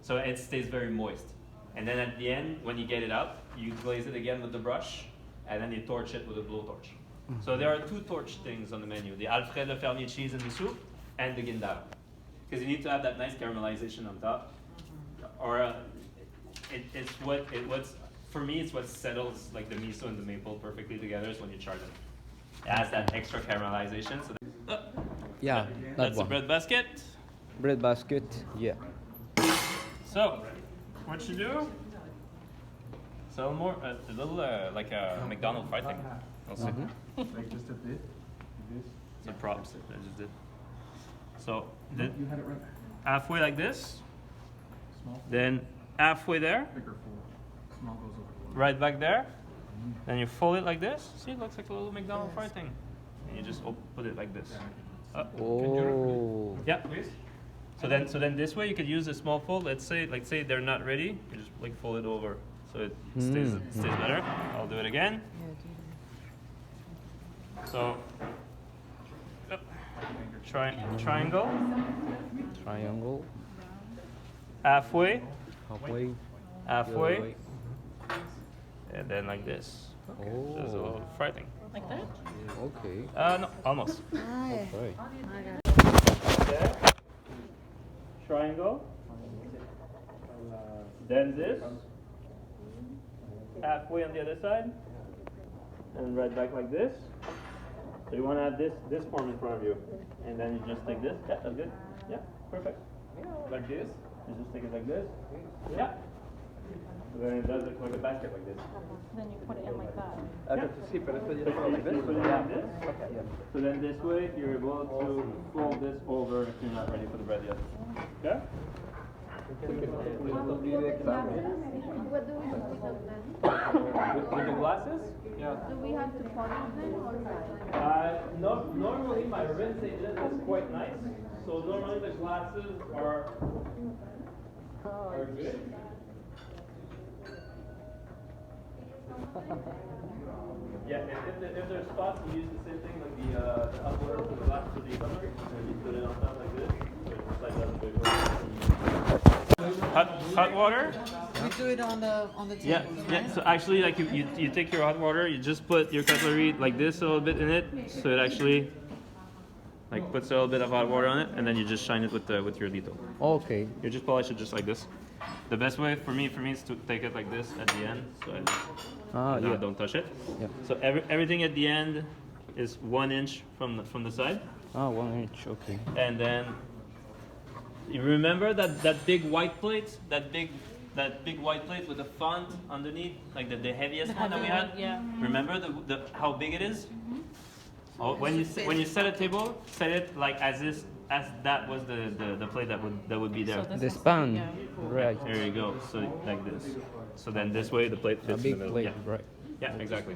So it stays very moist. And then at the end, when you get it out, you glaze it again with the brush, and then you torch it with a blowtorch. So there are 2 torch things on the menu: the Alfredo Fermier cheese in the soup, and the guindaro. Because you need to have that nice caramelization on top. Or what's for me, it's what settles like the miso and the maple perfectly together is when you char them. It has that extra caramelization. So Yeah, that that's the one. bread basket. Bread basket, yeah. So, what you do? So more a little like a McDonald's fried thing. I'll see. Like just a bit, this. Some props that I just did. So You had it right. halfway like this, Small, then halfway there, bigger fold. Small goes over. right back there. Then you fold it like this. See, it looks like a little McDonald's fried thing. And you just put it like this. Oh. Yeah, please. So then this way you could use a small fold. Let's say they're not ready. You just like fold it over so it stays better. I'll do it again. So triangle, Triangle. halfway, Halfway. the other halfway, way. and then like this. There's a Oh. little fry thing. Like that? Okay. No, almost. Okay. There. Triangle. Then this. Halfway on the other side. And right back like this. So you want to have this form in front of you. And then you just take this. Yeah, that's good. Yeah, perfect. Like this. You just take it like this. Yeah. So then it does look like a basket like this. Then you put it in like that. Sí, pero esto ya es like this. Put it like this. So then this way you're able to fold this over if you're not ready for the bread yet. Okay? What do we do with the With the glasses? Yeah. Do we have to polish them or No, normally my rinse agent is quite nice. So normally the glasses are good. Yeah, if there's spots, you use the same thing like the upload to the glass to the cutlery. And you put it on top like this. So it just like doesn't hot water? We do it on the Yeah, table, yeah. So actually, like you take your hot water, you just put your cutlery like this a little bit in it, so it actually like puts a little bit of hot water on it, and then you just shine it with your lito. Okay. You just polish it just like this. The best way for me is to take it like this at the end, so I Yeah. don't touch it. Yeah. So everything at the end is 1 inch from the side, 1 inch. Okay. and then you remember that big white plate, that big white plate with the font underneath, like the heaviest one that we had. Yeah. Remember the how big it is? Oh, when you set a table, set it like as that was the plate that would be there. The span. Yeah. Right. There you go. So like this. So then this way the plate A fits in big the middle. plate. Yeah. Right. Yeah, exactly.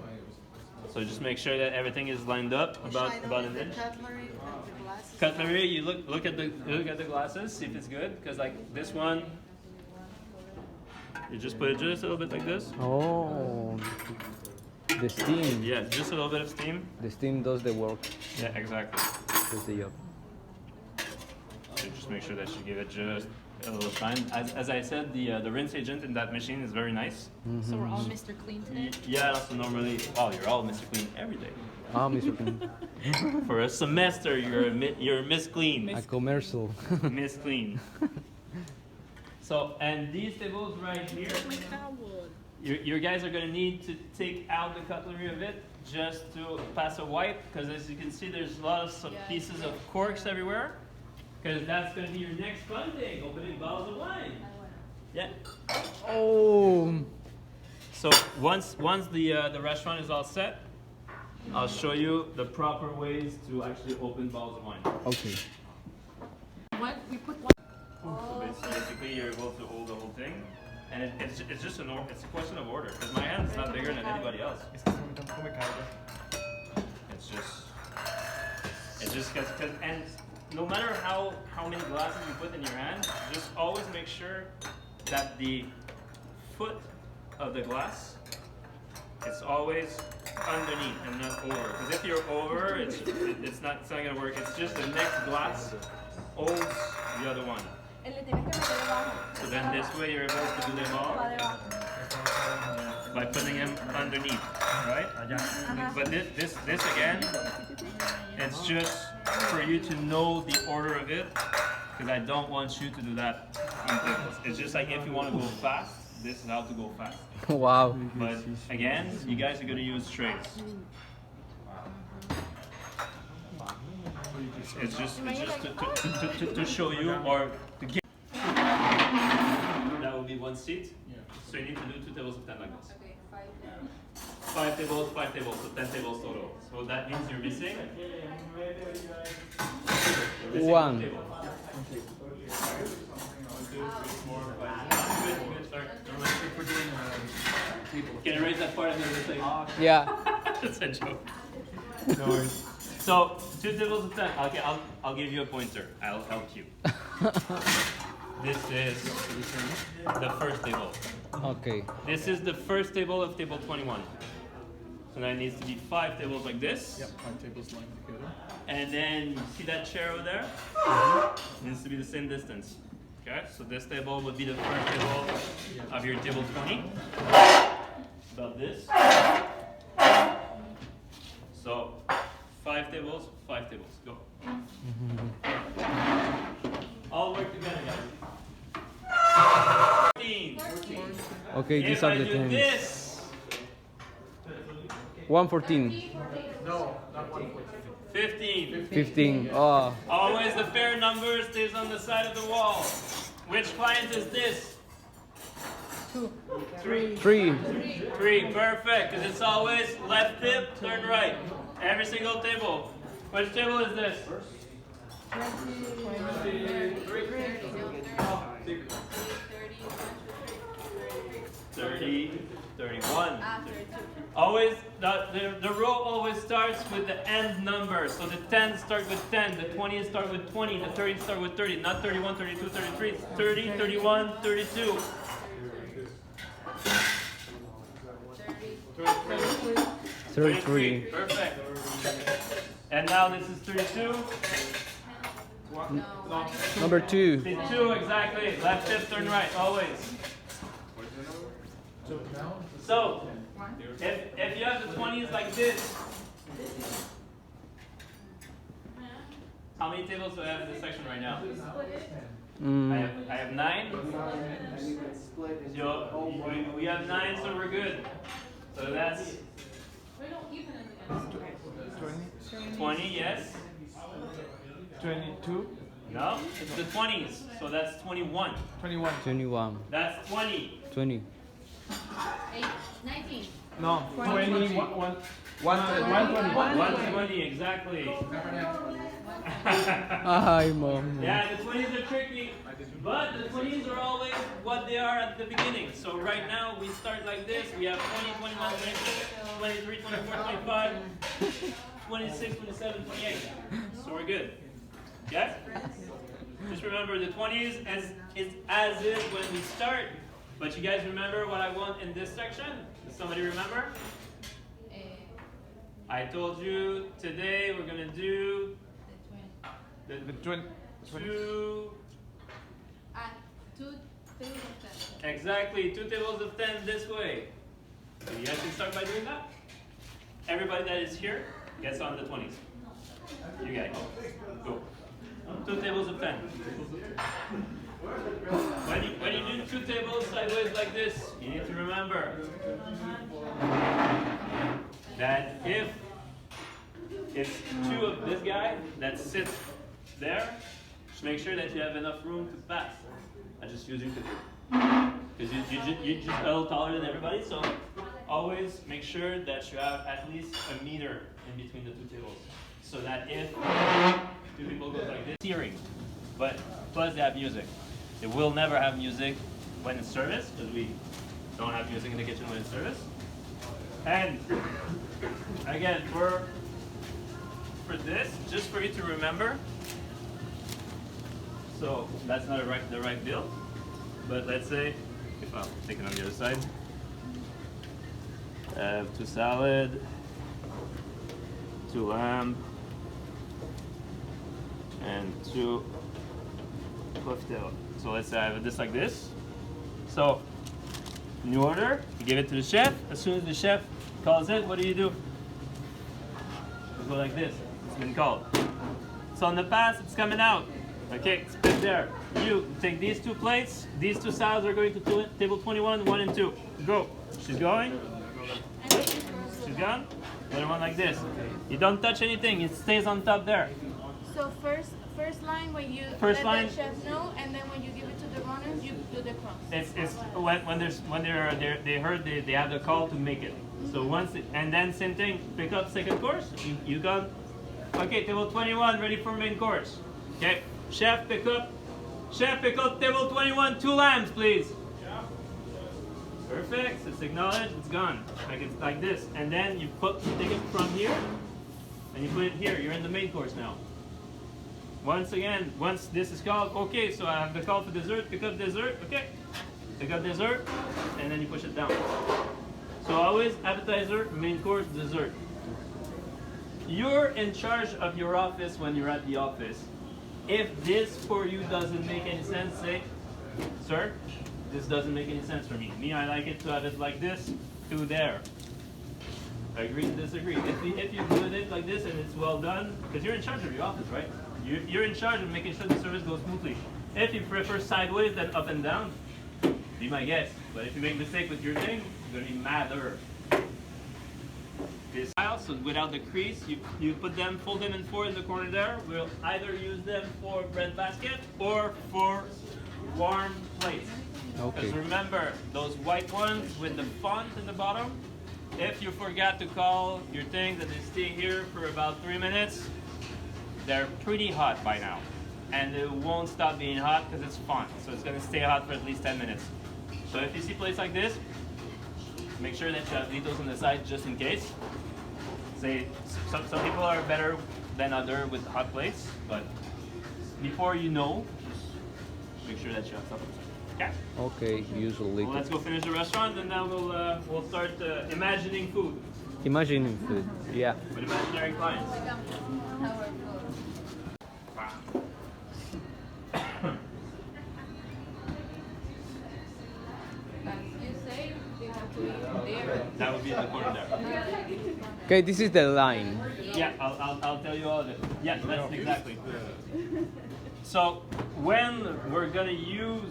So just make sure that everything is lined up about an inch. Cutlery and the glasses. Cutlery, you look at the glasses, see if it's good, because like this one, you just put it just a little bit like this. Oh. The steam. Yeah, just a little bit of steam. The steam does the work. Yeah, exactly. Does the job. So just make sure that you give it just a little shine. As I said, the rinse agent in that machine is very nice. So we're all Mr. Clean today? Yeah, so normally, you're all Mr. Clean every day. Ah, Mr. Clean. For a semester, you're Miss Clean. A commercial. Miss Clean. So, and these tables right here, your guys are gonna need to take out the cutlery of it just to pass a wipe, because as you can see, there's a lot of pieces of corks everywhere. Because that's gonna be your next fun thing, opening bottles of wine. Yeah. Oh. So once the restaurant is all set, I'll show you the proper ways to actually open bottles of wine. Okay. What? We put So basically, you're able to hold the whole thing, and it's just it's a question of order. Because my hand's not bigger than anybody else. It's just because and no matter how many glasses you put in your hand, just always make sure that the foot of the glass is always underneath and not over. Because if you're over, it's not gonna work. It's just the next glass holds the other one. So then this way you're able to do them all by putting them underneath, right? But this again, it's just for you to know the order of it, because I don't want you to do that on purpose. It's just like if you want to go fast, this is how to go fast. Wow. But again, you guys are going to use trays. It's just to show you or to get. That will be one seat. So you need to do 2 tables of 10 like this. Okay, 5 tables, so 10 tables total. So that means you're missing. One. Table. 1, 2, 3, 4, 5, 6. Good start. Can you raise that part and then the thing? Yeah. That's a joke. No worries. So 2 tables of 10. Okay, I'll give you a pointer. I'll help you. This is the first table. Okay. This is the first table of table 21. So now it needs to be 5 tables like this. Yep, 5 tables lined together. And then you see that chair over there? It needs to be the same distance. Okay, so this table would be the first table of your table 20. About this. So 5 tables, 5 tables. Go. All work together, guys. 14. Okay, If these I are the do 10s. this, 114. 15. 15. Oh. Always the fair number stays on the side of the wall. Which client is this? 3. 3, perfect, because it's always left hip, turn right. Every single table. Which table is this? 30, 31. Always, the row always starts with the end number. So the 10s start with 10, the 20s start with 20, the 30s start with 30, not 31, 32, 33, it's 30, 31, 32. 33. Perfect. And now this is 32. Number 2. 2, exactly. Left hip, turn right, always. So, if you have the 20s like this, how many tables do I have in this section right now? I have 9. So we have 9, so we're good. So that's 20, yes. 22, No, it's the 20s, so that's 21. 21. 21. That's 20. 20. 19. No, 20. 120, exactly. Hi, mom. Yeah, the 20s are tricky, but the 20s are always what they are at the beginning. So right now we start like this. We have 20, 21, 22, 23, 24, 25, 26, 27, 28. So we're good. Yeah? Just remember the 20s is as is when we start. But you guys remember what I want in this section? Does somebody remember? I told you today we're gonna do the 20. 2 2 tables of 10. exactly 2 tables of 10 this way. So you guys can start by doing that. Everybody that is here gets on the 20s. You guys, go. 2 tables of 10. When you do 2 tables sideways like this, you need to remember that if it's 2 of this guy that sits there, just make sure that you have enough room to pass. I just use you to do. Because you're just a little taller than everybody, so always make sure that you have at least a meter in between the 2 tables. So that if 2 people go like this, hearing, but plus they have music. They will never have music when it's service, because we don't have music in the kitchen when it's service. And again, for this, just for you to remember, so that's not the right build, but let's say, if I'm thinking on the other side, I have 2 salad, 2 lamb, and 2 puff tail. So let's say I have this like this. So, new order, you give it to the chef. As soon as the chef calls it, what do? You go like this. It's been called. So on the pass, it's coming out. Okay, spit there. You take these two plates. These two salads are going to table 21, 1 and 2. Go. She's going. She's gone. Another one like this. You don't touch anything. It stays on top there. So first line when you First let line. the chef know, and then when you give it to the runners, you do the cross. It's when they heard they have the call to make it. So once and then same thing. Pick up second course. You got. Okay, table 21 ready for main course. Okay, chef pick up. Chef pick up table 21 2 lambs please. Perfect. It's acknowledged. It's gone. It's like this, and then you take it from here, and you put it here. You're in the main course now. Once this is called, okay, so I have the call for dessert, pick up dessert, okay. Pick up dessert, and then you push it down. So always appetizer, main course, dessert. You're in charge of your office when you're at the office. If this for you doesn't make any sense, say, sir, this doesn't make any sense for me. Me, I like it to have it like this, to there. Agree to disagree. If you do it like this and it's well done, because you're in charge of your office, right? You're in charge of making sure the service goes smoothly. If you prefer sideways than up and down, be my guest. But if you make a mistake with your thing, you're going to be madder. This style, so without the crease, you put them, fold them in 4 in the corner there. We'll either use them for bread basket or for warm plates. Okay. Because remember, those white ones with the font in the bottom, if you forgot to call your things and they stay here for about 3 minutes, they're pretty hot by now. And it won't stop being hot because it's font. So it's going to stay hot for at least 10 minutes. So if you see plates like this, make sure that you leave those on the side just in case. Say, some people are better than others with hot plates, but before you know, make sure that you have stuff on the side. Okay? Okay, usually. Well, let's go finish the restaurant and now we'll start imagining food Imagine food. Yeah. with imaginary clients. You say they have to be there. That would be in the corner there. Okay, this is the line. Yeah, I'll tell you all of it. Yeah, that's exactly. So when we're gonna use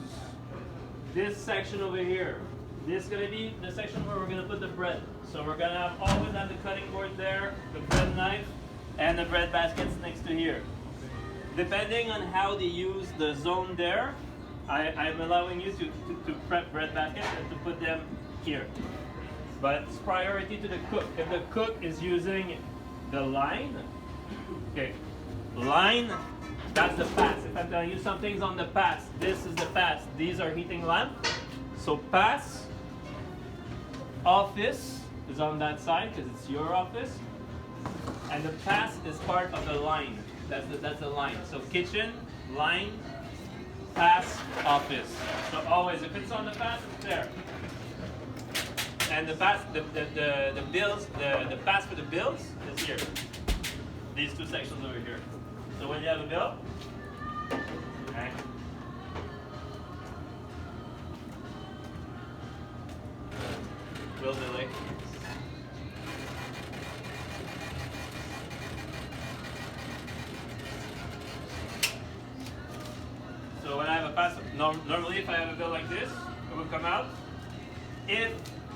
this section over here, this is gonna be the section where we're gonna put the bread. So we're gonna always have the cutting board there, the bread knife, and the bread baskets next to here. Depending on how they use the zone there, I'm allowing you to prep bread baskets and to put them here. But it's priority to the cook. If the cook is using the line, okay, line, that's the pass. If I'm telling you something's on the pass, this is the pass. These are heating lamp. So pass, office is on that side because it's your office. And the pass is part of the line. That's the line. So kitchen, line, pass, office. So always, if it's on the pass, it's there. And the pass, the bills, the pass for the bills is here. These two sections over here. So when you have a bill, okay. Bill delay. So when I have a pass, normally if I have a bill like this, it will come out. If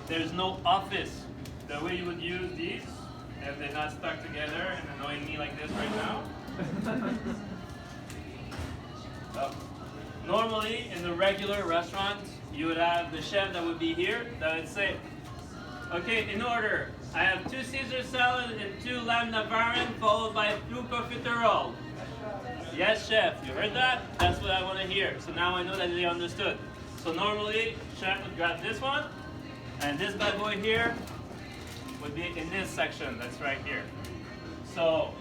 there's no office, the way you would use these, if they're not stuck together and annoying me like this right now. Normally in the regular restaurant, you would have the chef that would be here that would say, okay, in order, I have 2 Caesar salad and 2 lamb navarin followed by 2 profiterole. Yes, chef, you heard that? That's what I want to hear. So now I know that they understood. So normally, chef would grab this one, and this bad boy here would be in this section that's right here. So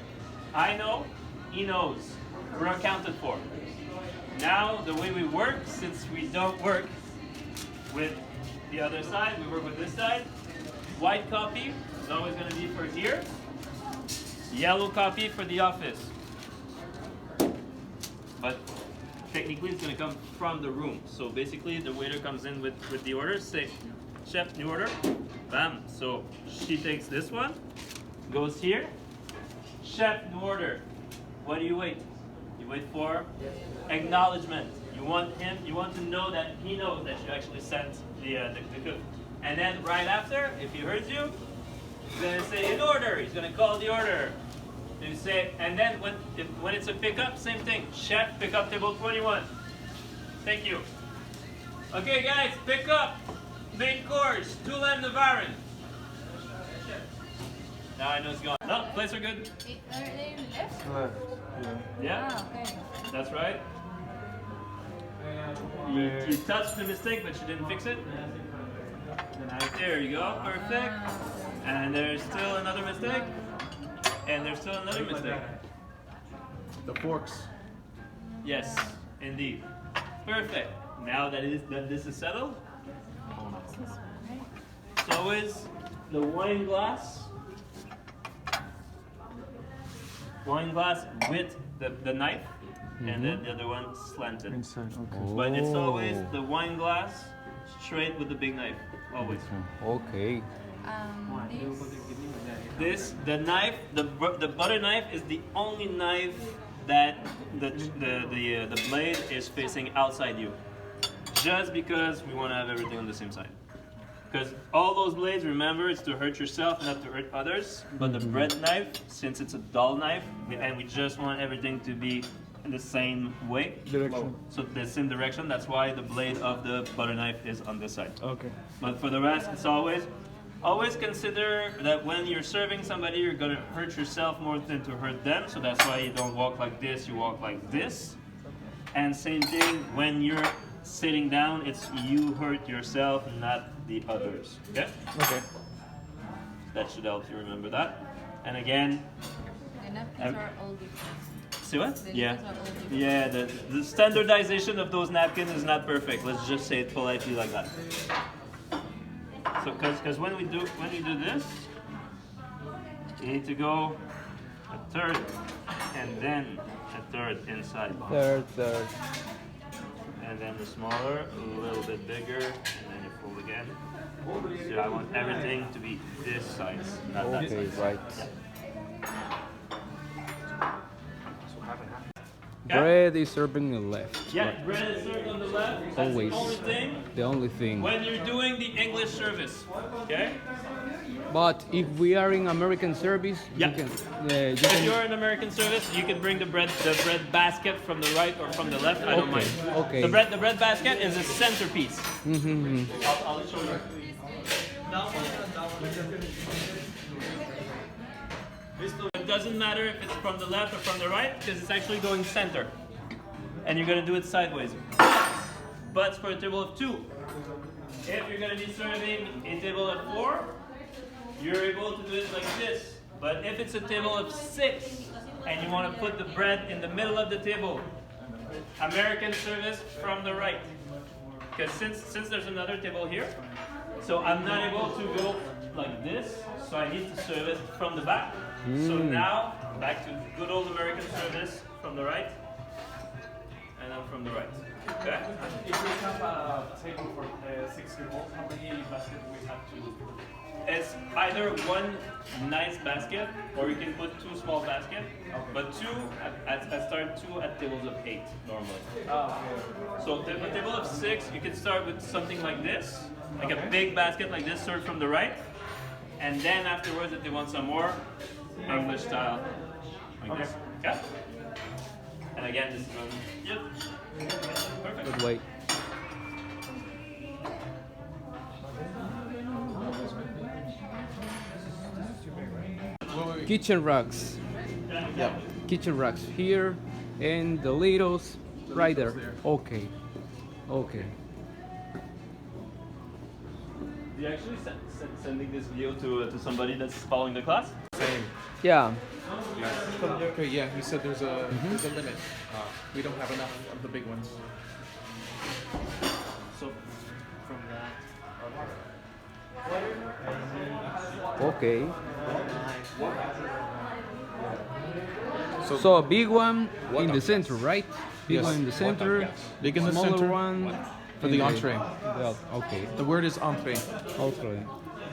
I know, he knows, we're accounted for. Now the way we work, since we don't work with the other side, we work with this side. White copy is always going to be for here. Yellow copy for the office. But technically it's gonna come from the room. So basically the waiter comes in with the order, say, chef, new order, bam. So she takes this one, goes here, chef, new order. What do you wait? You wait for acknowledgement. You want to know that he knows that you actually sent the cook. And then right after, if he heard you, he's gonna say in order. He's gonna call the order. You say, and then when it's a pickup, same thing. Chef, pick up table 21. Thank you. Okay, guys, pick up main course, 2 lamb Navarin. Now I know it's gone. No, plates are good. Are they left? Yeah, Ah, okay. that's right. You touched the mistake, but you didn't fix it. There you go, perfect. And there's still another mistake. And there's still another mistake. The forks. Yes, indeed. Perfect. Now that this is settled, it's always the wine glass with the knife, and then the other one slanted. Inside, okay. But it's always the wine glass straight with the big knife. Always. Okay. The knife, the butter knife is the only knife that the blade is facing outside you. Just because we want to have everything on the same side. Because all those blades, remember, it's to hurt yourself, not to hurt others. But the bread knife, since it's a dull knife, and we just want everything to be in the same way. Direction. So the same direction, that's why the blade of the butter knife is on this side. Okay. But for the rest, it's always consider that when you're serving somebody, you're gonna hurt yourself more than to hurt them. So that's why you don't walk like this, you walk like this. And same thing, when you're sitting down, it's you hurt yourself, not the others. Okay? Okay. That should help you remember that. And again, The napkins are all different. see what? The Yeah. napkins are all different. Yeah, the standardization of those napkins is not perfect. Let's just say it politely like that. So, because when you do this, you need to go a third and then a third inside. Third. And then the smaller, a little bit bigger, and then you fold again. So I want everything to be this size, not that Okay, size. right. Okay? Bread is serving the left. Yeah, Right. bread is served on the left. That's Always. the only thing The only thing. when you're doing the English service. Okay? But if we are in American service, Yeah. you can. If you're in American service, you can bring the bread basket from the right or from the left. I don't mind. Okay. The bread basket is a centerpiece. Mhm. I'll show you. It doesn't matter if it's from the left or from the right because it's actually going center, and you're gonna do it sideways. But for a table of 2, if you're gonna be serving a table of 4, you're able to do it like this. But if it's a table of 6 and you want to put the bread in the middle of the table, American service from the right. Because since there's another table here, so I'm not able to go like this, so I need to serve it from the back. So now, back to good old American service from the right, and then from the right. Okay? If we have a table for 6 people, how many baskets do we have to? It's either one nice basket, or you can put 2 small baskets, but 2 I start 2 at tables of 8 normally. So a table of 6, you can start with something like this, like a big basket like this, served from the right, and then afterwards, if they want some more, English style, like this. Okay. And again, this is one. Yep. Perfect. Good way. Kitchen racks. Yeah. Kitchen racks here, and the littles right there. Okay. Okay. You actually sending this video to somebody that's following the class? Same. Yeah. Okay, yeah, he said there's a limit. We don't have enough of the big ones. So from that. Okay. So, So a big one in the center, right? Big Yes. one in the center. Big in the smaller center. one. For in the entree. Okay. The word is entree. Okay.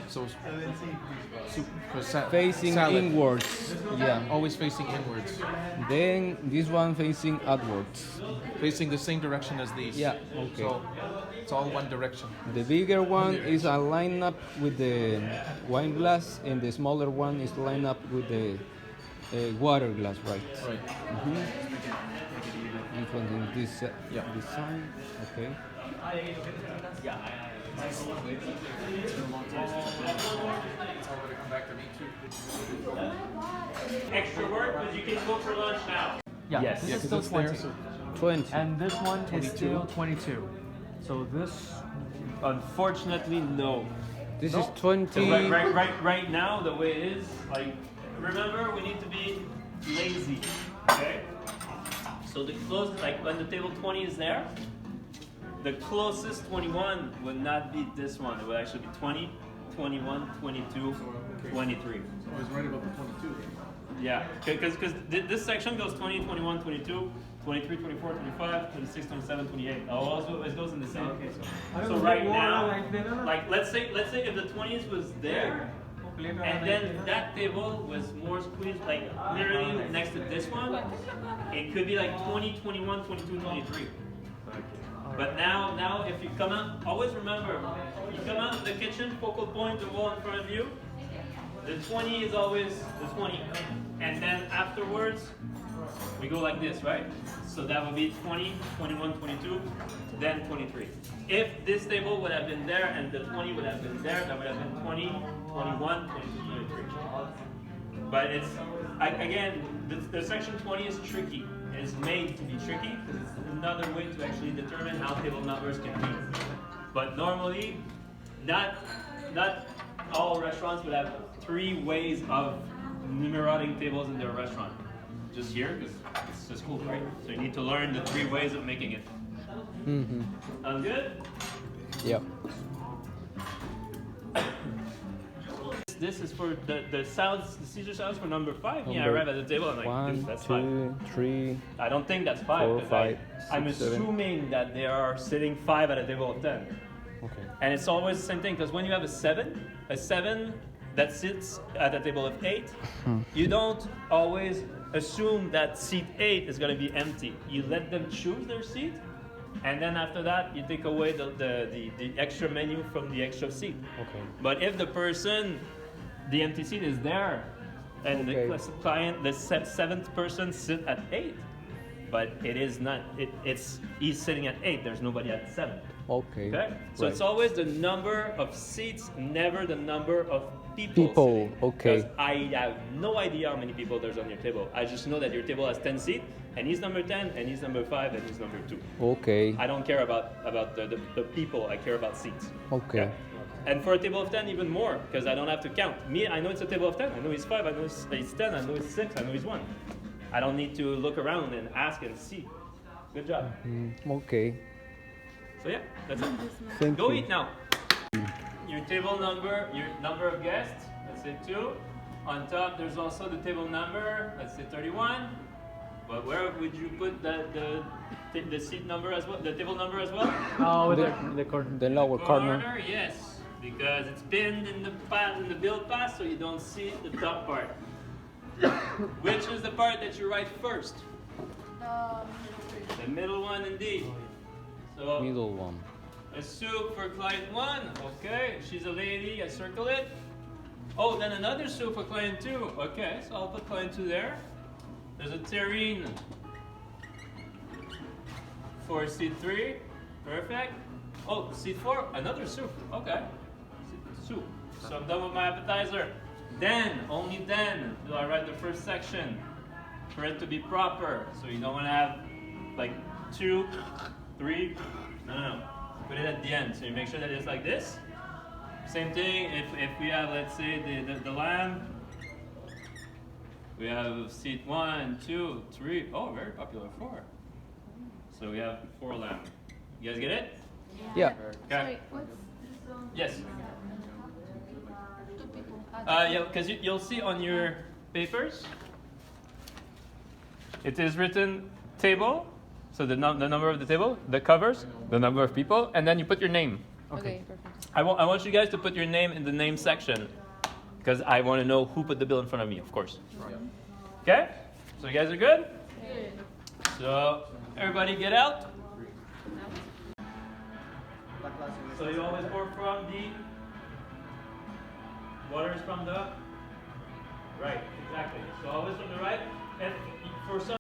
So soup, Facing salad. inwards. Yeah. Always facing inwards. Then this one facing outwards. Facing the same direction as these. Yeah, okay. So it's all one direction. The bigger one is lined up with the wine glass, and the smaller one is lined up with the water glass, right? Right. This one in this Yeah. this side. Okay. Extra work, but you can go for lunch now. Yeah, Yes. this Yeah, is 'cause still it's 20. there, so 20. And this one is 22. still 22. So this, Unfortunately, no. This No. is 20. Right now, the way it is, like, remember, we need to be lazy, okay? So the closest, like, when the table 20 is there, the closest 21 would not be this one. It would actually be 20, 21, 22, 23. I was right about the 22. Yeah, because this section goes 20, 21, 22, 23, 24, 25, 26, 27, 28. Also, it goes in the same. So right now, like let's say if the 20s was there, and then that table was more squeezed, like literally next to this one, it could be like 20, 21, 22, 23. But now if you come out, always remember, you come out of the kitchen, focal point, the wall in front of you, the 20 is always the 20. And then afterwards, we go like this, right? So that would be 20, 21, 22, then 23. If this table would have been there and the 20 would have been there, that would have been 20, 21, 22, 23. But it's, again, the section 20 is tricky. It's made to be tricky because it's another way to actually determine how table numbers can be. But normally, not all restaurants would have 3 ways of numeroting tables in their restaurant. Just here, because it's just cool, right? So you need to learn the 3 ways of making it. Mm-hmm. Sound good? Yep. This is for the salads, the Caesar salads for number 5. Yeah, I Number arrive at the table, I'm like, 1, dude, that's 5. 2, 3. I don't think that's 5. 4, 'cause 5, I'm 6, 7. assuming that they are sitting 5 at a table of 10. Okay. And it's always the same thing, because when you have a 7 that sits at a table of 8, you don't always assume that seat 8 is going to be empty. You let them choose their seat, and then after that, you take away the extra menu from the extra seat. Okay. But if the person, the empty seat is there, and Okay. the client, the 7th person sit at 8, but it is not, he's sitting at 8, there's nobody at 7. Okay. Okay? So Right. it's always the number of seats, never the number of people. People, sitting. okay. 'Cause I have no idea how many people there's on your table. I just know that your table has 10 seats, and he's number 10, and he's number 5, and he's number 2. Okay. I don't care about the people, I care about seats. Okay. And for a table of 10, even more, because I don't have to count. Me, I know it's a table of 10. I know he's 5, I know he's 10, I know he's 6, I know he's 1. I don't need to look around and ask and see. Good job. Okay. So yeah, that's it. Thank Go you. eat now. Your table number, your number of guests, let's say 2. On top, there's also the table number, let's say 31. But where would you put the seat number as well, the table number as well? oh, The- the corner. The lower corner. Yes, because it's pinned in the build pass, so you don't see the top part. Which is the part that you write first? The middle one, indeed. So Middle one. a soup for client 1. Okay, she's a lady. I circle it. Oh, then another soup for client 2. Okay, so I'll put client 2 there. There's a terrine for seat 3. Perfect. Oh, seat 4, another soup. Okay, soup. So I'm done with my appetizer. Then, only then, do I write the first section for it to be proper. So you don't want to have like 2, 3. No. Put it at the end. So you make sure that it's like this. Same thing if we have, let's say, the lamb. We have seat 1, 2, 3. Oh, very popular, 4. So we have 4 lamb. You guys get it? Yeah. Okay. What's Yes. 2 people? Yeah, because you'll see on your papers, it is written table So the number of the table, the covers, the number of people, and then you put your name. Okay, perfect. I want you guys to put your name in the name section because I want to know who put the bill in front of me, of course. Okay? So you guys are good? Good. So everybody get out. So you always pour from the water is from the right, exactly. So always from the right. And for some